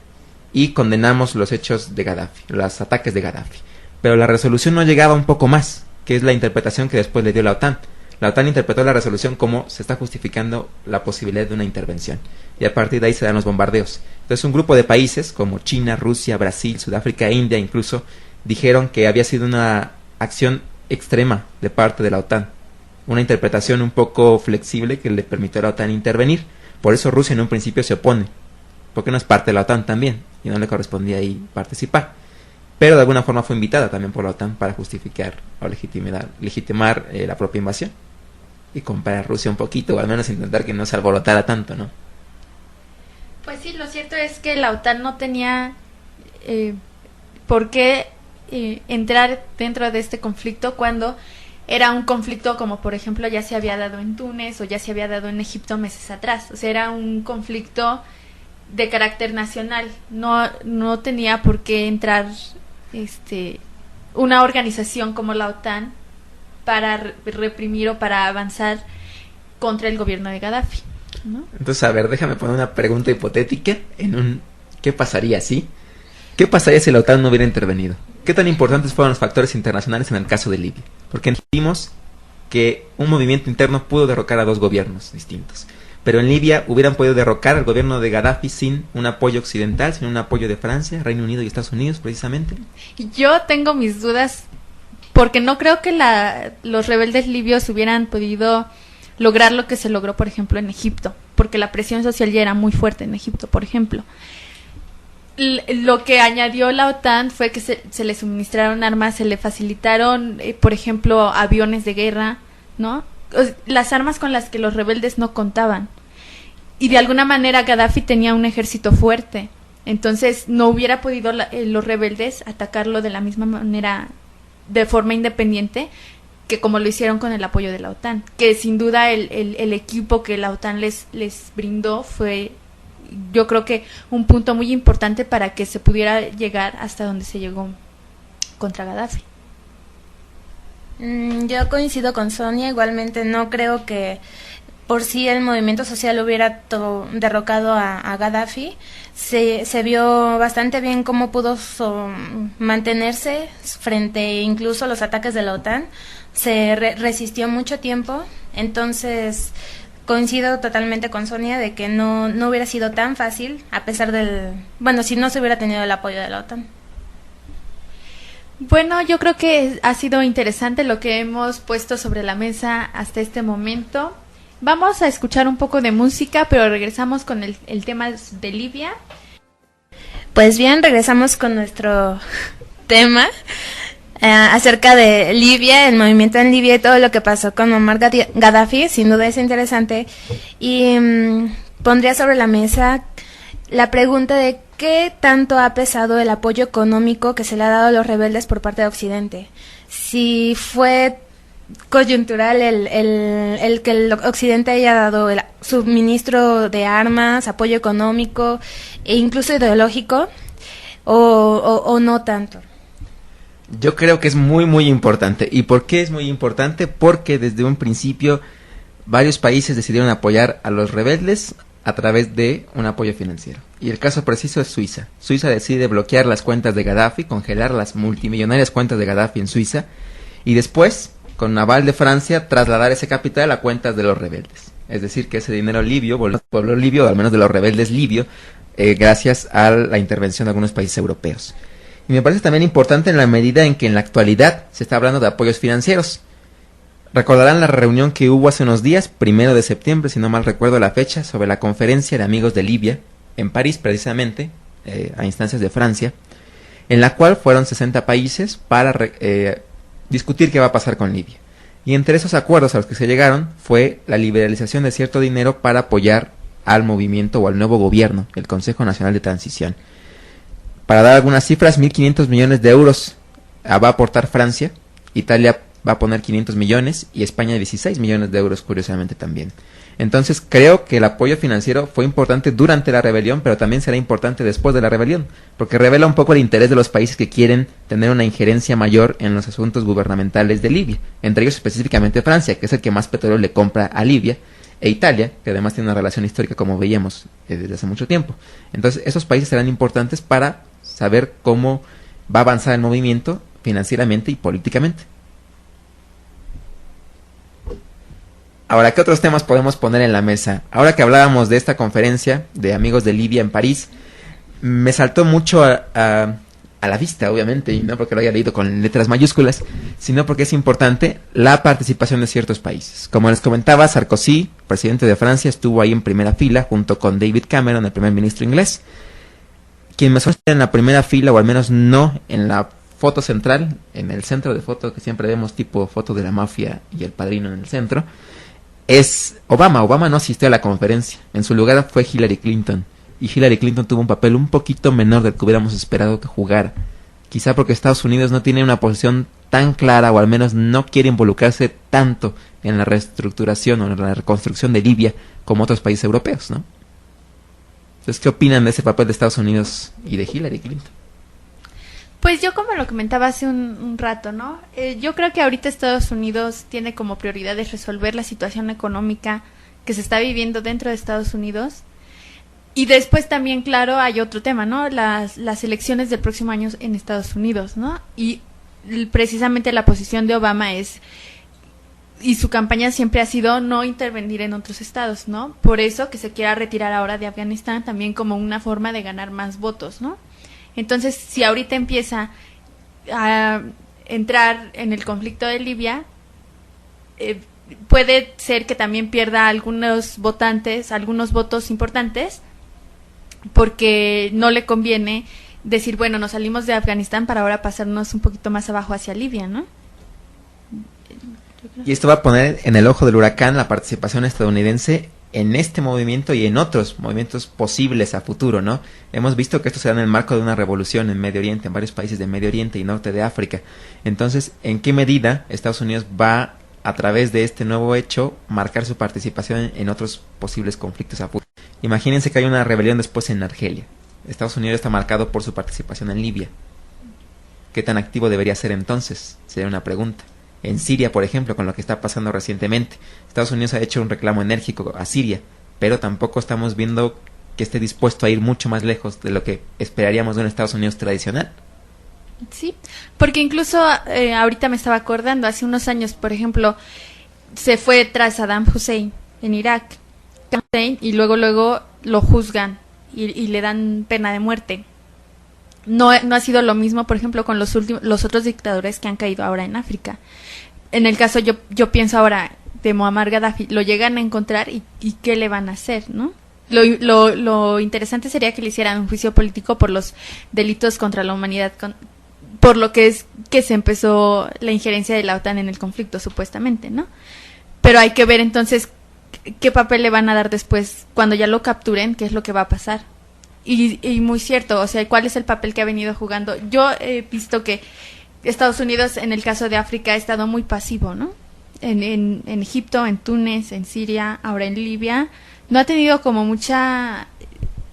y condenamos los hechos de Gaddafi, los ataques de Gaddafi. Pero la resolución no llegaba un poco más, que es la interpretación que después le dio la OTAN. La OTAN interpretó la resolución como se está justificando la posibilidad de una intervención. Y a partir de ahí se dan los bombardeos. Entonces un grupo de países como China, Rusia, Brasil, Sudáfrica e India incluso dijeron que había sido una acción extrema de parte de la OTAN. Una interpretación un poco flexible que le permitió a la OTAN intervenir. Por eso Rusia en un principio se opone, porque no es parte de la OTAN también, y no le correspondía ahí participar. Pero de alguna forma fue invitada también por la OTAN para justificar o legitimar la propia invasión. Y comprar a Rusia un poquito, o al menos intentar que no se alborotara tanto, ¿no? Pues sí, lo cierto es que la OTAN no tenía por qué entrar dentro de este conflicto cuando era un conflicto como por ejemplo ya se había dado en Túnez o ya se había dado en Egipto meses atrás. O sea, era un conflicto de carácter nacional. No tenía por qué entrar una organización como la OTAN para reprimir o para avanzar contra el gobierno de Gaddafi, ¿no? Entonces, a ver, déjame poner una pregunta hipotética ¿qué pasaría si? ¿Qué pasaría si la OTAN no hubiera intervenido? ¿Qué tan importantes fueron los factores internacionales en el caso de Libia? Porque vimos que un movimiento interno pudo derrocar a dos gobiernos distintos. Pero en Libia hubieran podido derrocar al gobierno de Gaddafi sin un apoyo occidental, sin un apoyo de Francia, Reino Unido y Estados Unidos, precisamente. Yo tengo mis dudas porque no creo que los rebeldes libios hubieran podido lograr lo que se logró, por ejemplo, en Egipto, porque la presión social ya era muy fuerte en Egipto, por ejemplo. Lo que añadió la OTAN fue que se le suministraron armas, se le facilitaron, por ejemplo, aviones de guerra, ¿no? Las armas con las que los rebeldes no contaban. Y de alguna manera Gaddafi tenía un ejército fuerte. Entonces no hubiera podido los rebeldes atacarlo de la misma manera de forma independiente, que como lo hicieron con el apoyo de la OTAN, que sin duda el equipo que la OTAN les brindó fue, yo creo que un punto muy importante para que se pudiera llegar hasta donde se llegó contra Gaddafi. Yo coincido con Sonia, igualmente no creo que por sí el movimiento social hubiera derrocado a Gaddafi. Se vio bastante bien cómo pudo mantenerse frente incluso a los ataques de la OTAN. Se resistió mucho tiempo, entonces coincido totalmente con Sonia de que no hubiera sido tan fácil, a pesar si no se hubiera tenido el apoyo de la OTAN. Bueno, yo creo que ha sido interesante lo que hemos puesto sobre la mesa hasta este momento. Vamos a escuchar un poco de música, pero regresamos con el tema de Libia. Pues bien, regresamos con nuestro tema acerca de Libia, el movimiento en Libia y todo lo que pasó con Muammar Gaddafi. Sin duda es interesante. Y pondría sobre la mesa la pregunta de qué tanto ha pesado el apoyo económico que se le ha dado a los rebeldes por parte de Occidente. Si fue coyuntural el que el Occidente haya dado el suministro de armas, apoyo económico e incluso ideológico, o no tanto. Yo creo que es muy muy importante. ¿Y por qué es muy importante? Porque desde un principio varios países decidieron apoyar a los rebeldes a través de un apoyo financiero. Y el caso preciso es Suiza. Suiza decide bloquear las cuentas de Gaddafi, congelar las multimillonarias cuentas de Gaddafi en Suiza, y después, con aval de Francia, trasladar ese capital a cuentas de los rebeldes. Es decir, que ese dinero libio, volvió al pueblo libio, o al menos de los rebeldes libio, gracias a la intervención de algunos países europeos. Y me parece también importante en la medida en que en la actualidad se está hablando de apoyos financieros. Recordarán la reunión que hubo hace unos días, 1 de septiembre, si no mal recuerdo la fecha, sobre la conferencia de amigos de Libia, en París precisamente, a instancias de Francia, en la cual fueron 60 países para discutir qué va a pasar con Libia. Y entre esos acuerdos a los que se llegaron fue la liberalización de cierto dinero para apoyar al movimiento o al nuevo gobierno, el Consejo Nacional de Transición. Para dar algunas cifras, 1.500 millones de euros va a aportar Francia, Italia va a poner 500 millones y España 16 millones de euros, curiosamente también. Entonces creo que el apoyo financiero fue importante durante la rebelión, pero también será importante después de la rebelión, porque revela un poco el interés de los países que quieren tener una injerencia mayor en los asuntos gubernamentales de Libia, entre ellos específicamente Francia, que es el que más petróleo le compra a Libia, e Italia, que además tiene una relación histórica, como veíamos, desde hace mucho tiempo. Entonces esos países serán importantes para saber cómo va a avanzar el movimiento financieramente y políticamente. Ahora, ¿qué otros temas podemos poner en la mesa? Ahora que hablábamos de esta conferencia de amigos de Libia en París, me saltó mucho a la vista, obviamente, y no porque lo haya leído con letras mayúsculas, sino porque es importante la participación de ciertos países. Como les comentaba, Sarkozy, presidente de Francia, estuvo ahí en primera fila junto con David Cameron, el primer ministro inglés. Quien me suena en la primera fila, o al menos no en la foto central, en el centro de foto que siempre vemos, tipo foto de la mafia y el padrino en el centro, es Obama. Obama no asistió a la conferencia. En su lugar fue Hillary Clinton. Y Hillary Clinton tuvo un papel un poquito menor del que hubiéramos esperado que jugara. Quizá porque Estados Unidos no tiene una posición tan clara, o al menos no quiere involucrarse tanto en la reestructuración o en la reconstrucción de Libia como otros países europeos, ¿no? Entonces, ¿qué opinan de ese papel de Estados Unidos y de Hillary Clinton? Pues yo, como lo comentaba hace un rato, ¿no? Yo creo que ahorita Estados Unidos tiene como prioridades resolver la situación económica que se está viviendo dentro de Estados Unidos. Y después también, claro, hay otro tema, ¿no? Las elecciones del próximo año en Estados Unidos, ¿no? Y precisamente la posición de Obama es, y su campaña siempre ha sido no intervenir en otros estados, ¿no? Por eso que se quiera retirar ahora de Afganistán, también como una forma de ganar más votos, ¿no? Entonces, si ahorita empieza a entrar en el conflicto de Libia, puede ser que también pierda algunos votantes, algunos votos importantes, porque no le conviene decir, bueno, nos salimos de Afganistán para ahora pasarnos un poquito más abajo hacia Libia, ¿no? Y esto va a poner en el ojo del huracán la participación estadounidense en este movimiento y en otros movimientos posibles a futuro, ¿no? Hemos visto que esto se da en el marco de una revolución en Medio Oriente, en varios países de Medio Oriente y norte de África. Entonces, ¿en qué medida Estados Unidos va, a través de este nuevo hecho, marcar su participación en otros posibles conflictos a futuro? Imagínense que hay una rebelión después en Argelia. Estados Unidos está marcado por su participación en Libia. ¿Qué tan activo debería ser entonces? Sería una pregunta. En Siria, por ejemplo, con lo que está pasando recientemente, Estados Unidos ha hecho un reclamo enérgico a Siria, pero tampoco estamos viendo que esté dispuesto a ir mucho más lejos de lo que esperaríamos de un Estados Unidos tradicional. Sí, porque incluso ahorita me estaba acordando, hace unos años, por ejemplo, se fue tras Saddam Hussein en Irak, y luego lo juzgan y le dan pena de muerte. No ha sido lo mismo, por ejemplo, con los otros dictadores que han caído ahora en África. En el caso, yo pienso ahora de Muammar Gaddafi, lo llegan a encontrar y ¿qué le van a hacer, no? Lo interesante sería que le hicieran un juicio político por los delitos contra la humanidad, por lo que es que se empezó la injerencia de la OTAN en el conflicto, supuestamente, ¿no? Pero hay que ver entonces qué papel le van a dar después, cuando ya lo capturen, qué es lo que va a pasar. Y muy cierto, o sea, ¿cuál es el papel que ha venido jugando? Yo he visto que Estados Unidos, en el caso de África, ha estado muy pasivo, ¿no? En Egipto, en Túnez, en Siria, ahora en Libia, no ha tenido como mucha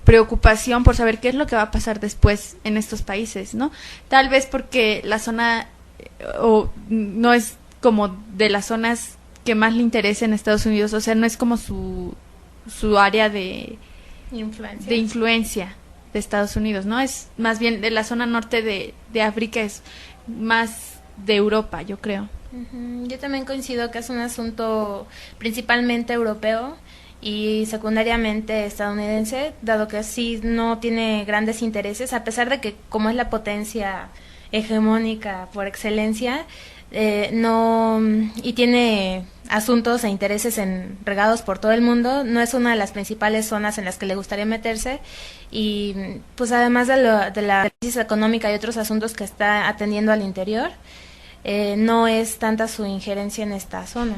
preocupación por saber qué es lo que va a pasar después en estos países, ¿no? Tal vez porque la zona no es como de las zonas que más le interesa en Estados Unidos, o sea, no es como su área de influencia de Estados Unidos, ¿no? Es más bien de la zona norte de África, es más de Europa, yo creo. Yo también coincido que es un asunto principalmente europeo y secundariamente estadounidense, dado que sí no tiene grandes intereses, a pesar de que como es la potencia hegemónica por excelencia, y tiene asuntos e intereses regados por todo el mundo, no es una de las principales zonas en las que le gustaría meterse, y pues además de la crisis económica y otros asuntos que está atendiendo al interior, no es tanta su injerencia en esta zona.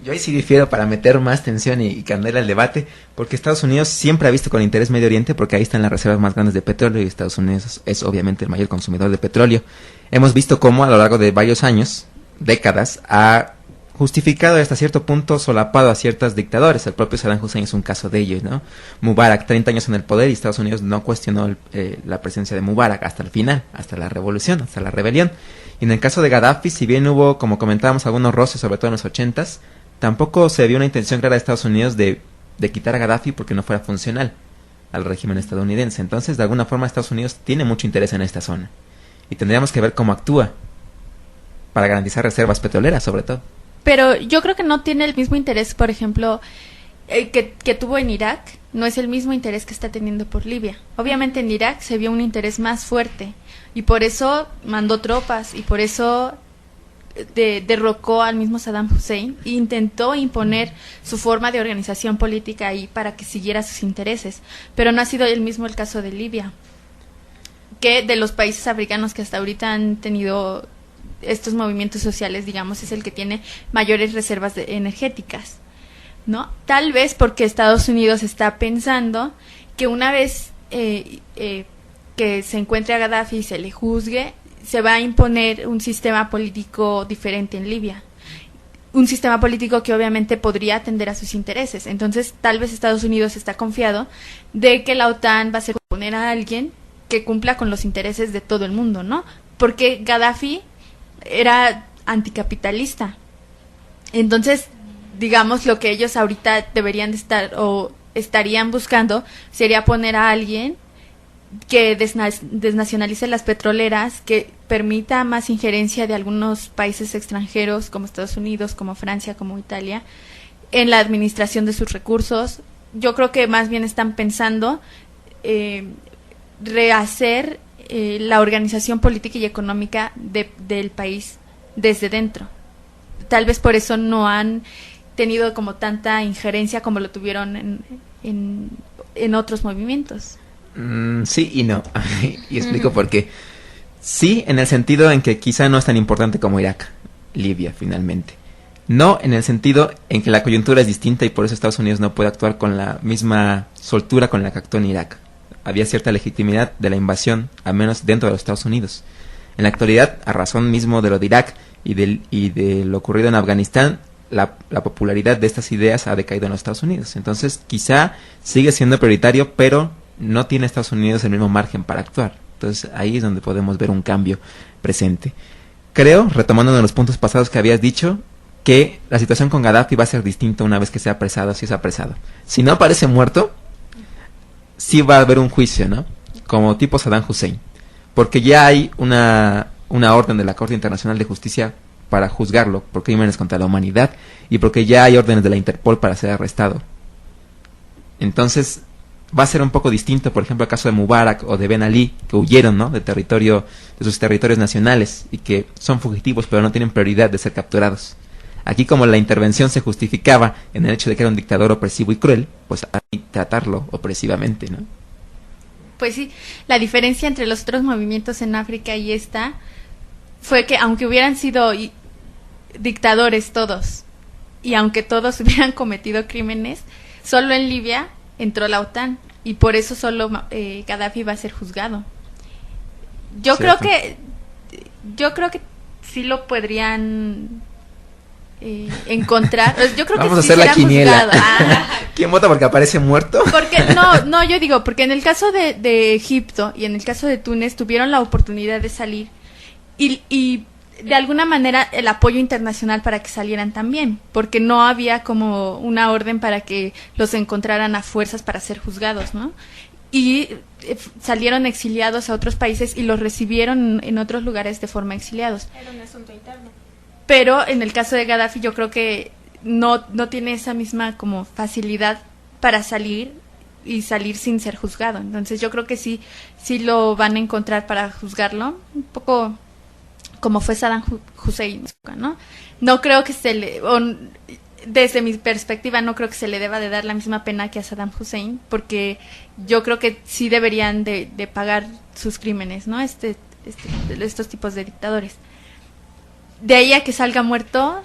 Yo ahí sí difiero para meter más tensión y candela al debate, porque Estados Unidos siempre ha visto con interés Medio Oriente, porque ahí están las reservas más grandes de petróleo y Estados Unidos es obviamente el mayor consumidor de petróleo. Hemos visto cómo a lo largo de varios años, décadas, ha justificado hasta cierto punto, solapado a ciertos dictadores. El propio Saddam Hussein es un caso de ello, ¿no? Mubarak, 30 años en el poder y Estados Unidos no cuestionó la presencia de Mubarak hasta el final, hasta la revolución, hasta la rebelión. Y en el caso de Gaddafi, si bien hubo, como comentábamos, algunos roces, sobre todo en los 80s, tampoco se vio una intención clara de Estados Unidos de quitar a Gaddafi porque no fuera funcional al régimen estadounidense. Entonces, de alguna forma, Estados Unidos tiene mucho interés en esta zona. Y tendríamos que ver cómo actúa para garantizar reservas petroleras, sobre todo. Pero yo creo que no tiene el mismo interés, por ejemplo, que tuvo en Irak. No es el mismo interés que está teniendo por Libia. Obviamente en Irak se vio un interés más fuerte y por eso mandó tropas y por eso derrocó al mismo Saddam Hussein e intentó imponer su forma de organización política ahí para que siguiera sus intereses. Pero no ha sido el mismo el caso de Libia, que de los países africanos que hasta ahorita han tenido estos movimientos sociales, digamos, es el que tiene mayores reservas energéticas, ¿no? Tal vez porque Estados Unidos está pensando que una vez que se encuentre a Gaddafi y se le juzgue, se va a imponer un sistema político diferente en Libia. Un sistema político que obviamente podría atender a sus intereses. Entonces, tal vez Estados Unidos está confiado de que la OTAN va a poner a alguien que cumpla con los intereses de todo el mundo, ¿no? Porque Gaddafi era anticapitalista. Entonces, digamos, lo que ellos ahorita deberían de estar o estarían buscando sería poner a alguien que desnacionalice las petroleras, que permita más injerencia de algunos países extranjeros como Estados Unidos, como Francia, como Italia, en la administración de sus recursos. Yo creo que más bien están pensando rehacer la organización política y económica del país desde dentro. Tal vez por eso no han tenido como tanta injerencia como lo tuvieron en otros movimientos. Sí y no. Y explico por qué. Sí, en el sentido en que quizá no es tan importante como Irak, Libia, finalmente. No en el sentido en que la coyuntura es distinta y por eso Estados Unidos no puede actuar con la misma soltura con la que actuó en Irak. Había cierta legitimidad de la invasión, al menos dentro de los Estados Unidos. En la actualidad, a razón mismo de lo de Irak y de lo ocurrido en Afganistán, la popularidad de estas ideas ha decaído en los Estados Unidos. Entonces, quizá sigue siendo prioritario, pero no tiene Estados Unidos el mismo margen para actuar. Entonces, ahí es donde podemos ver un cambio presente. Creo, retomando uno de los puntos pasados que habías dicho, que la situación con Gaddafi va a ser distinta una vez que sea apresado, si es apresado. Si no aparece muerto, sí va a haber un juicio, ¿no? Como tipo Saddam Hussein. Porque ya hay una orden de la Corte Internacional de Justicia para juzgarlo por crímenes contra la humanidad y porque ya hay órdenes de la Interpol para ser arrestado. Entonces, va a ser un poco distinto, por ejemplo, el caso de Mubarak o de Ben Ali, que huyeron, ¿no?, de sus territorios nacionales y que son fugitivos pero no tienen prioridad de ser capturados. Aquí, como la intervención se justificaba en el hecho de que era un dictador opresivo y cruel, pues hay que tratarlo opresivamente, ¿no? Pues sí, la diferencia entre los otros movimientos en África y esta fue que aunque hubieran sido dictadores todos y aunque todos hubieran cometido crímenes, solo en Libia entró la OTAN y por eso solo Gaddafi va a ser juzgado. Yo creo que sí lo podrían encontrar. Yo creo Vamos que a sí hacer la será quiniela. juzgado. ¿Quién vota porque aparece muerto? Porque no, yo digo, porque en el caso de Egipto y en el caso de Túnez tuvieron la oportunidad de salir y de alguna manera el apoyo internacional para que salieran también, porque no había como una orden para que los encontraran a fuerzas para ser juzgados, ¿no? Y salieron exiliados a otros países y los recibieron en otros lugares de forma exiliados. Era un asunto interno. Pero en el caso de Gaddafi yo creo que no tiene esa misma como facilidad para salir y salir sin ser juzgado. Entonces yo creo que sí lo van a encontrar para juzgarlo, un poco como fue Saddam Hussein, ¿no? No creo que desde mi perspectiva no creo que se le deba de dar la misma pena que a Saddam Hussein, porque yo creo que sí deberían de pagar sus crímenes, ¿no? Estos tipos de dictadores. De ahí a que salga muerto,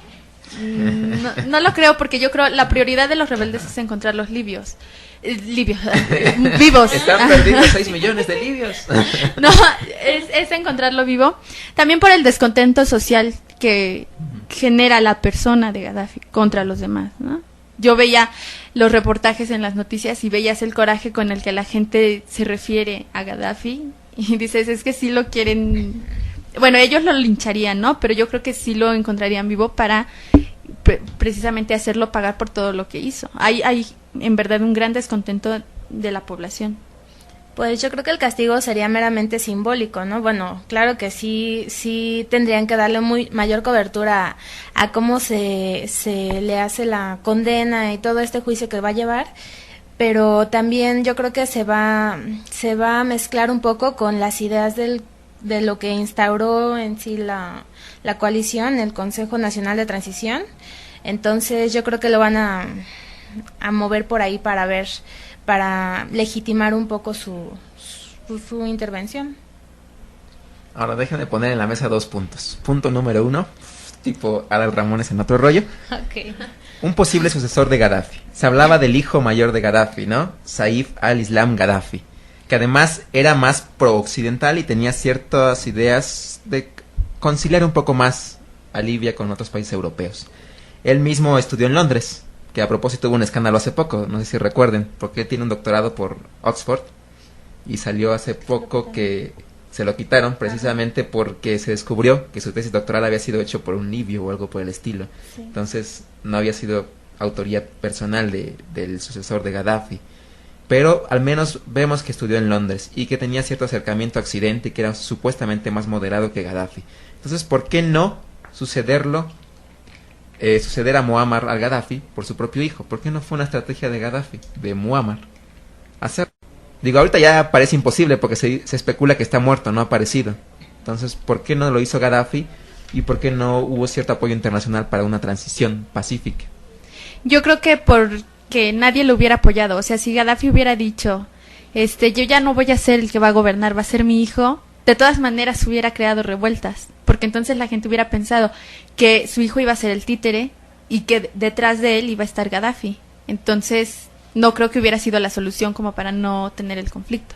no lo creo, porque yo creo la prioridad de los rebeldes es encontrar los vivos. Están perdidos 6 millones de libios. No, es encontrarlo vivo. También por el descontento social que genera la persona de Gaddafi contra los demás, ¿no? Yo veía los reportajes en las noticias y veías el coraje con el que la gente se refiere a Gaddafi y dices, es que sí lo quieren. Bueno, ellos lo lincharían, ¿no? Pero yo creo que sí lo encontrarían vivo para precisamente hacerlo pagar por todo lo que hizo. Hay en verdad un gran descontento de la población. Pues yo creo que el castigo sería meramente simbólico, ¿no? Bueno, claro que sí tendrían que darle mayor cobertura a cómo se le hace la condena y todo este juicio que va a llevar, pero también yo creo que se va a mezclar un poco con las ideas de lo que instauró en sí la coalición, el Consejo Nacional de Transición. Entonces yo creo que lo van a mover por ahí para legitimar un poco su intervención. Ahora déjenme poner en la mesa 2 puntos. Punto número 1, tipo Adal Ramones en otro rollo. Okay. Un posible sucesor de Gaddafi. Se hablaba del hijo mayor de Gaddafi, ¿no? Saif al-Islam Gaddafi, que además era más pro-occidental y tenía ciertas ideas de conciliar un poco más a Libia con otros países europeos. Él mismo estudió en Londres, que a propósito hubo un escándalo hace poco, no sé si recuerden, porque tiene un doctorado por Oxford y salió hace poco que se lo quitaron precisamente porque se descubrió que su tesis doctoral había sido hecho por un libio o algo por el estilo. Sí. Entonces no había sido autoría personal del sucesor de Gaddafi. Pero al menos vemos que estudió en Londres y que tenía cierto acercamiento a Occidente y que era supuestamente más moderado que Gaddafi. Entonces, ¿por qué no suceder a Muammar al-Gaddafi por su propio hijo? ¿Por qué no fue una estrategia de Gaddafi, de Muammar, hacerlo? Digo, ahorita ya parece imposible porque se especula que está muerto, no ha aparecido. Entonces, ¿por qué no lo hizo Gaddafi? ¿Y por qué no hubo cierto apoyo internacional para una transición pacífica? Yo creo que porque nadie lo hubiera apoyado. O sea, si Gaddafi hubiera dicho, yo ya no voy a ser el que va a gobernar, va a ser mi hijo, de todas maneras hubiera creado revueltas. Porque entonces la gente hubiera pensado que su hijo iba a ser el títere y que detrás de él iba a estar Gaddafi. Entonces, no creo que hubiera sido la solución como para no tener el conflicto.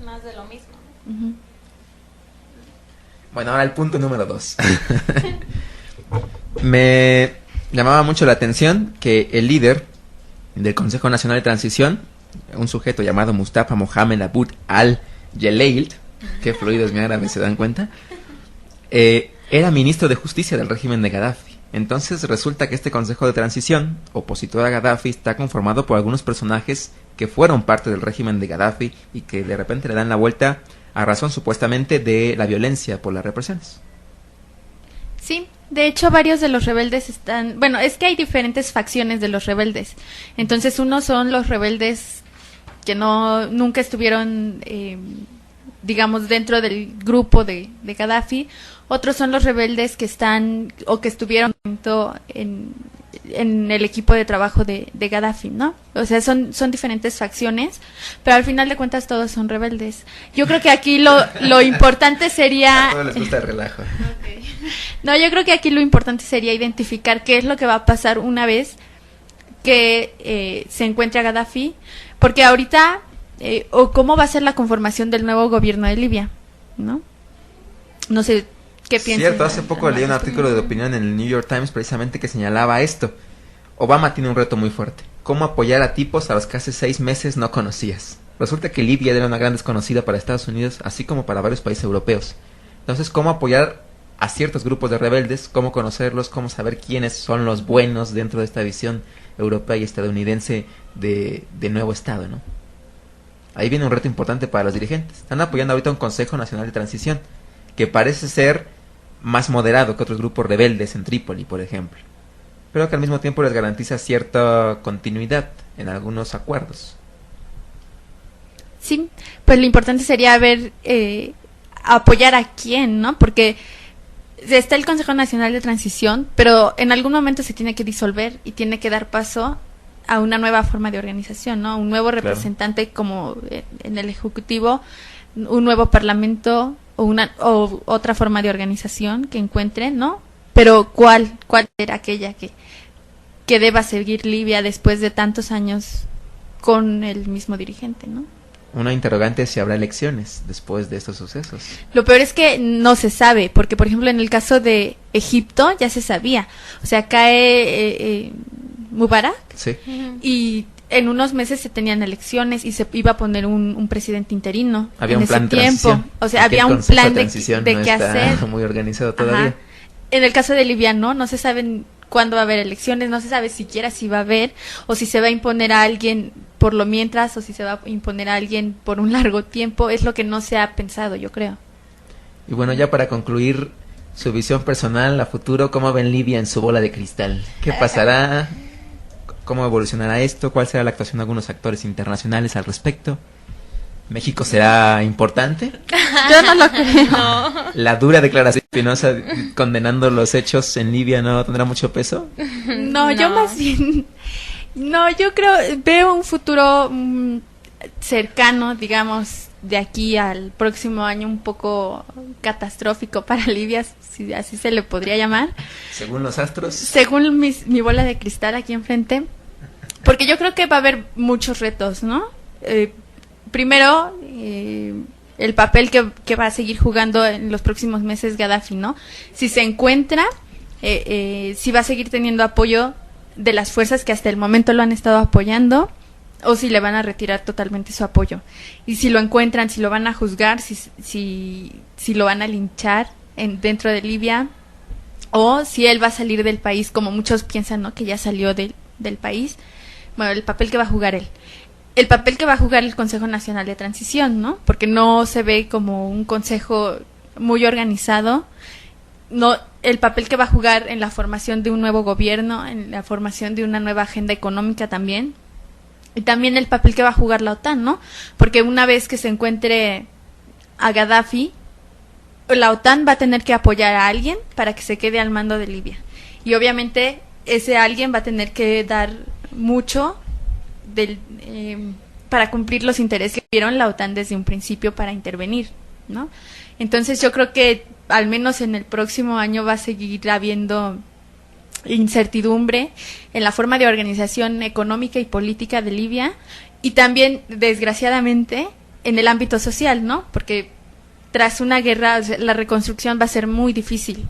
Más de lo mismo. Uh-huh. Bueno, ahora el punto número 2. Me llamaba mucho la atención que el líder del Consejo Nacional de Transición, un sujeto llamado Mustafa Mohamed Abud al-Jelail, qué fluido es mi árabe, ¿se dan cuenta? Era ministro de Justicia del régimen de Gaddafi. Entonces resulta que este Consejo de Transición, opositor a Gaddafi, está conformado por algunos personajes que fueron parte del régimen de Gaddafi y que de repente le dan la vuelta a razón supuestamente de la violencia por las represiones. Sí, de hecho varios de los rebeldes están... Bueno, es que hay diferentes facciones de los rebeldes. Entonces unos son los rebeldes que nunca estuvieron, digamos, dentro del grupo de Gaddafi. Otros son los rebeldes que están o que estuvieron en el equipo de trabajo de Gaddafi, ¿no? O sea, son diferentes facciones, pero al final de cuentas todos son rebeldes. Yo creo que aquí lo importante sería... A todos les gusta el relajo. Okay. No, yo creo que aquí lo importante sería identificar qué es lo que va a pasar una vez que se encuentre a Gaddafi, porque ahorita, o cómo va a ser la conformación del nuevo gobierno de Libia, ¿no? No sé... ¿Qué piensas? Cierto, hace poco leí un artículo de opinión en el New York Times precisamente que señalaba esto. Obama tiene un reto muy fuerte. ¿Cómo apoyar a tipos a los que hace 6 meses no conocías? Resulta que Libia era una gran desconocida para Estados Unidos, así como para varios países europeos. Entonces, ¿cómo apoyar a ciertos grupos de rebeldes? ¿Cómo conocerlos? ¿Cómo saber quiénes son los buenos dentro de esta visión europea y estadounidense de nuevo Estado, ¿no? Ahí viene un reto importante para los dirigentes. Están apoyando ahorita un Consejo Nacional de Transición que parece ser más moderado que otros grupos rebeldes en Trípoli, por ejemplo, pero que al mismo tiempo les garantiza cierta continuidad en algunos acuerdos. Sí, pues lo importante sería ver, apoyar a quién, ¿no? Porque está el Consejo Nacional de Transición, pero en algún momento se tiene que disolver y tiene que dar paso a una nueva forma de organización, ¿no? Un nuevo representante, claro, como en el Ejecutivo, un nuevo Parlamento, o otra forma de organización que encuentren, ¿no? Pero ¿cuál será aquella que deba seguir Libia después de tantos años con el mismo dirigente, ¿no? Una interrogante es si habrá elecciones después de estos sucesos. Lo peor es que no se sabe, porque por ejemplo en el caso de Egipto ya se sabía, o sea, cae Mubarak, sí, y en unos meses se tenían elecciones y se iba a poner un presidente interino. Había en un plan ese de tiempo. transición. O sea, había un plan de no qué hacer. Muy organizado todavía. Ajá. En el caso de Libia no se saben cuándo va a haber elecciones, no se sabe siquiera si va a haber o si se va a imponer a alguien por lo mientras o si se va a imponer a alguien por un largo tiempo. Es lo que no se ha pensado, yo creo. Y bueno, ya para concluir, su visión personal a futuro, ¿cómo ven Libia en su bola de cristal? ¿Qué pasará? ¿Cómo evolucionará esto? ¿Cuál será la actuación de algunos actores internacionales al respecto? ¿México será importante? Yo no lo creo. No. ¿La dura declaración de Espinosa condenando los hechos en Libia no tendrá mucho peso? No, yo más bien... No, yo veo un futuro cercano, digamos, de aquí al próximo año un poco catastrófico para Libia, si así se le podría llamar. ¿Según los astros? Según mi bola de cristal aquí enfrente. Porque yo creo que va a haber muchos retos, ¿no? Primero, el papel que va a seguir jugando en los próximos meses Gaddafi, ¿no? Si se encuentra, si va a seguir teniendo apoyo de las fuerzas que hasta el momento lo han estado apoyando, o si le van a retirar totalmente su apoyo. Y si lo encuentran, si lo van a juzgar, si lo van a linchar dentro de Libia, o si él va a salir del país, como muchos piensan, ¿no? Que ya salió del país. Bueno, el papel que va a jugar él. El papel que va a jugar el Consejo Nacional de Transición, ¿no? Porque no se ve como un consejo muy organizado. No, el papel que va a jugar en la formación de un nuevo gobierno, en la formación de una nueva agenda económica también. Y también el papel que va a jugar la OTAN, ¿no? Porque una vez que se encuentre a Gaddafi, la OTAN va a tener que apoyar a alguien para que se quede al mando de Libia. Y obviamente ese alguien va a tener que dar mucho para cumplir los intereses que vieron la OTAN desde un principio para intervenir, ¿no? Entonces yo creo que al menos en el próximo año va a seguir habiendo incertidumbre en la forma de organización económica y política de Libia y también, desgraciadamente, en el ámbito social, ¿no? Porque tras una guerra la reconstrucción va a ser muy difícil.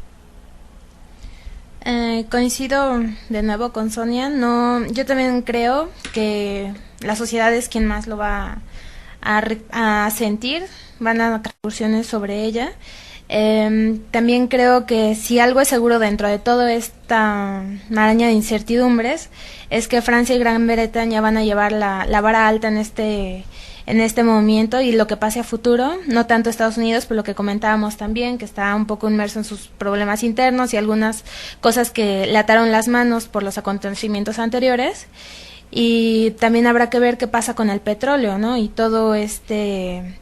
Coincido de nuevo con Sonia. No, yo también creo que la sociedad es quien más lo va a sentir, van a repercusiones sobre ella. También creo que si algo es seguro dentro de toda esta maraña de incertidumbres es que Francia y Gran Bretaña van a llevar la vara alta en este movimiento y lo que pase a futuro, no tanto Estados Unidos, por lo que comentábamos también, que está un poco inmerso en sus problemas internos y algunas cosas que le ataron las manos por los acontecimientos anteriores. Y también habrá que ver qué pasa con el petróleo, ¿no? Y todo este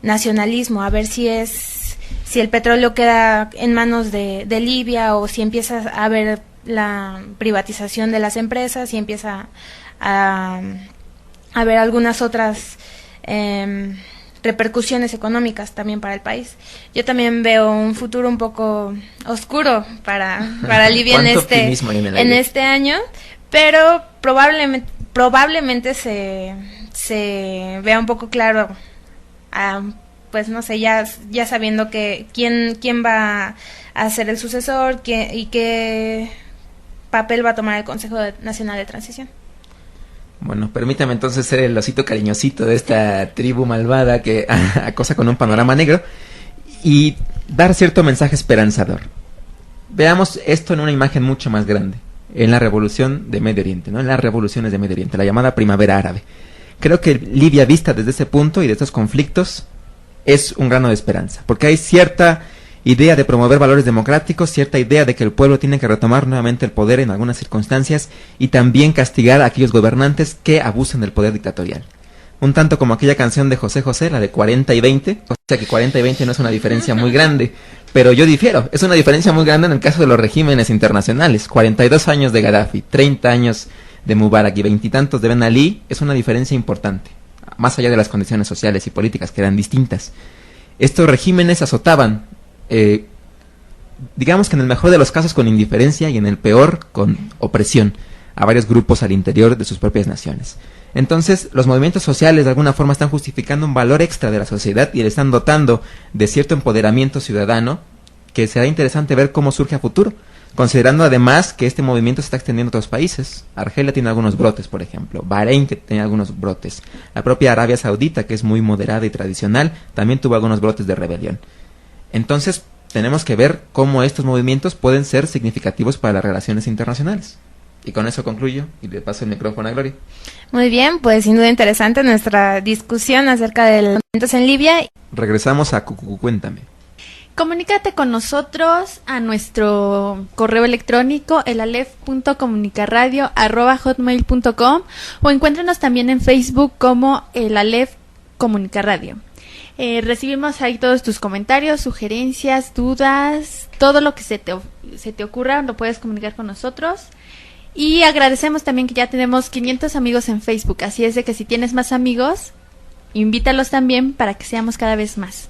nacionalismo, a ver si el petróleo queda en manos de Libia o si empieza a haber la privatización de las empresas y empieza a haber algunas otras repercusiones económicas también para el país. Yo también veo un futuro un poco oscuro para Libia en este año, pero probablemente se vea un poco claro, pues no sé, ya sabiendo que quién va a ser el sucesor y qué papel va a tomar el Consejo Nacional de Transición. Bueno, permítame entonces ser el osito cariñosito de esta tribu malvada que acosa con un panorama negro y dar cierto mensaje esperanzador. Veamos esto en una imagen mucho más grande, en la revolución de Medio Oriente, ¿no? En las revoluciones de Medio Oriente, la llamada primavera árabe. Creo que Libia, vista desde ese punto y de estos conflictos, es un grano de esperanza, porque hay cierta idea de promover valores democráticos, cierta idea de que el pueblo tiene que retomar nuevamente el poder en algunas circunstancias y también castigar a aquellos gobernantes que abusan del poder dictatorial. Un tanto como aquella canción de José José, la de 40 y 20, o sea que 40 y 20 no es una diferencia muy grande, pero yo difiero, es una diferencia muy grande en el caso de los regímenes internacionales. 42 años de Gaddafi, 30 años de Mubarak y 20 y tantos de Ben Ali es una diferencia importante, más allá de las condiciones sociales y políticas que eran distintas. Estos regímenes azotaban, digamos que en el mejor de los casos con indiferencia y en el peor con opresión a varios grupos al interior de sus propias naciones. Entonces los movimientos sociales de alguna forma están justificando un valor extra de la sociedad y le están dotando de cierto empoderamiento ciudadano que será interesante ver cómo surge a futuro, considerando además que este movimiento se está extendiendo a otros países. Argelia tiene algunos brotes, por ejemplo, Bahrein, que tiene algunos brotes, la propia Arabia Saudita, que es muy moderada y tradicional, también tuvo algunos brotes de rebelión. Entonces tenemos que ver cómo estos movimientos pueden ser significativos para las relaciones internacionales. Y con eso concluyo y le paso el micrófono a Gloria. Muy bien, pues sin duda interesante nuestra discusión acerca de los movimientos en Libia. Regresamos a Cuéntame. Comunícate con nosotros a nuestro correo electrónico elalef.comunicaradio@hotmail.com o encuéntranos también en Facebook como el Alef Comunicaradio. Recibimos ahí todos tus comentarios, sugerencias, dudas, todo lo que se te ocurra lo puedes comunicar con nosotros. Y agradecemos también que ya tenemos 500 amigos en Facebook, así es de que si tienes más amigos, invítalos también para que seamos cada vez más.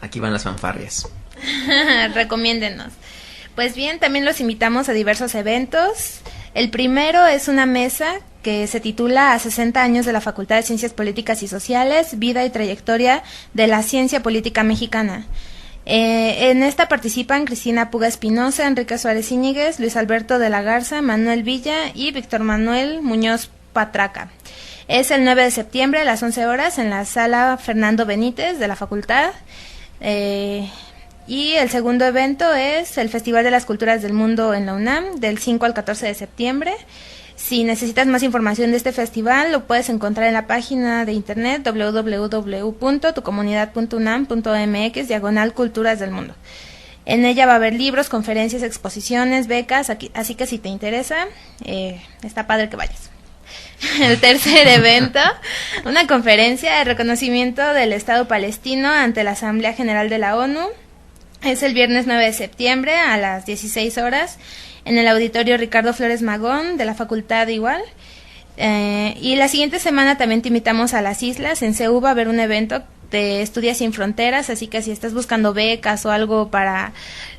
Aquí van las fanfarrias. Recomiéndenos. Pues bien, también los invitamos a diversos eventos. El primero es una mesa que se titula A 60 años de la Facultad de Ciencias Políticas y Sociales, vida y trayectoria de la ciencia política mexicana. En esta participan Cristina Puga Espinosa, Enrique Suárez Íñiguez, Luis Alberto de la Garza, Manuel Villa y Víctor Manuel Muñoz Patraca. Es el 9 de septiembre a las 11 horas en la sala Fernando Benítez de la facultad. Y el segundo evento es el Festival de las Culturas del Mundo en la UNAM, del 5 al 14 de septiembre. Si necesitas más información de este festival, lo puedes encontrar en la página de internet www.tucomunidad.unam.mx/Culturas del Mundo. En ella va a haber libros, conferencias, exposiciones, becas, así que si te interesa, está padre que vayas. El tercer evento, una conferencia de reconocimiento del Estado palestino ante la Asamblea General de la ONU. Es el viernes 9 de septiembre a las 16 horas en el auditorio Ricardo Flores Magón de la facultad igual. Y la siguiente semana también te invitamos a las islas. En CEU va a haber un evento de Estudia Sin Fronteras, así que si estás buscando becas o algo para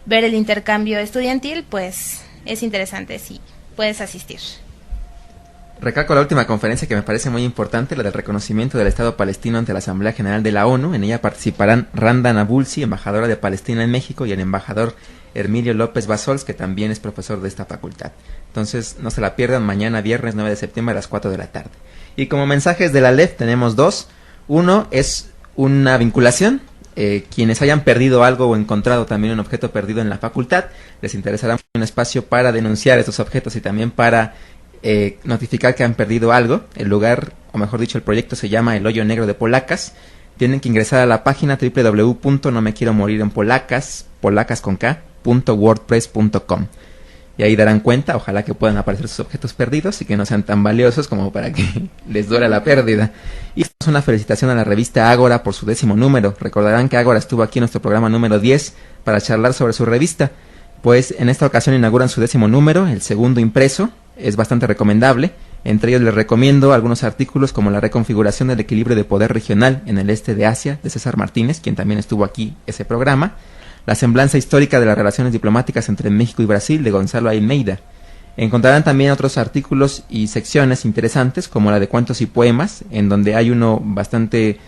ver el intercambio estudiantil, pues es interesante si puedes asistir. Recalco la última conferencia que me parece muy importante, la del reconocimiento del Estado palestino ante la Asamblea General de la ONU. En ella participarán Randa Nabulsi, embajadora de Palestina en México, y el embajador Hermilio López Basols, que también es profesor de esta facultad. Entonces, no se la pierdan, mañana viernes 9 de septiembre a las 4 de la tarde. Y como mensajes de la LEF tenemos dos. Uno es una vinculación. Quienes hayan perdido algo o encontrado también un objeto perdido en la facultad, les interesará un espacio para denunciar estos objetos y también para notificar que han perdido algo. El lugar, o mejor dicho, el proyecto se llama El Hoyo Negro de Polacas. Tienen que ingresar a la página www.nomequieromorirenpolacas.wordpress.com y ahí darán cuenta, ojalá que puedan aparecer sus objetos perdidos y que no sean tan valiosos como para que les duela la pérdida. Y una felicitación a la revista Ágora por su 10º número. Recordarán que Ágora estuvo aquí en nuestro programa número 10 para charlar sobre su revista. Pues en esta ocasión inauguran su 10º número, el segundo impreso. Es bastante recomendable. Entre ellos les recomiendo algunos artículos como la reconfiguración del equilibrio de poder regional en el este de Asia, de César Martínez, quien también estuvo aquí ese programa. La semblanza histórica de las relaciones diplomáticas entre México y Brasil, de Gonzalo Almeida. Encontrarán también otros artículos y secciones interesantes, como la de cuentos y poemas, en donde hay uno bastante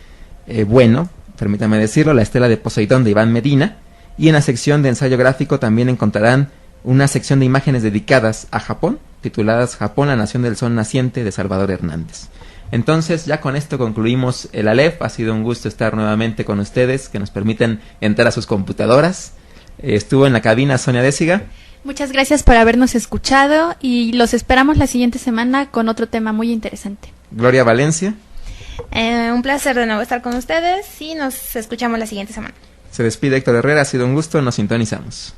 bueno, permítame decirlo, La Estela de Poseidón, de Iván Medina. Y en la sección de ensayo gráfico también encontrarán una sección de imágenes dedicadas a Japón, tituladas Japón, la nación del sol naciente, de Salvador Hernández. Entonces, ya con esto concluimos el ALEF. Ha sido un gusto estar nuevamente con ustedes, que nos permiten entrar a sus computadoras. Estuvo en la cabina Sonia Déciga. Muchas gracias por habernos escuchado y los esperamos la siguiente semana con otro tema muy interesante. Gloria Valencia. Un placer de nuevo estar con ustedes y nos escuchamos la siguiente semana. Se despide Héctor Herrera, ha sido un gusto, nos sintonizamos.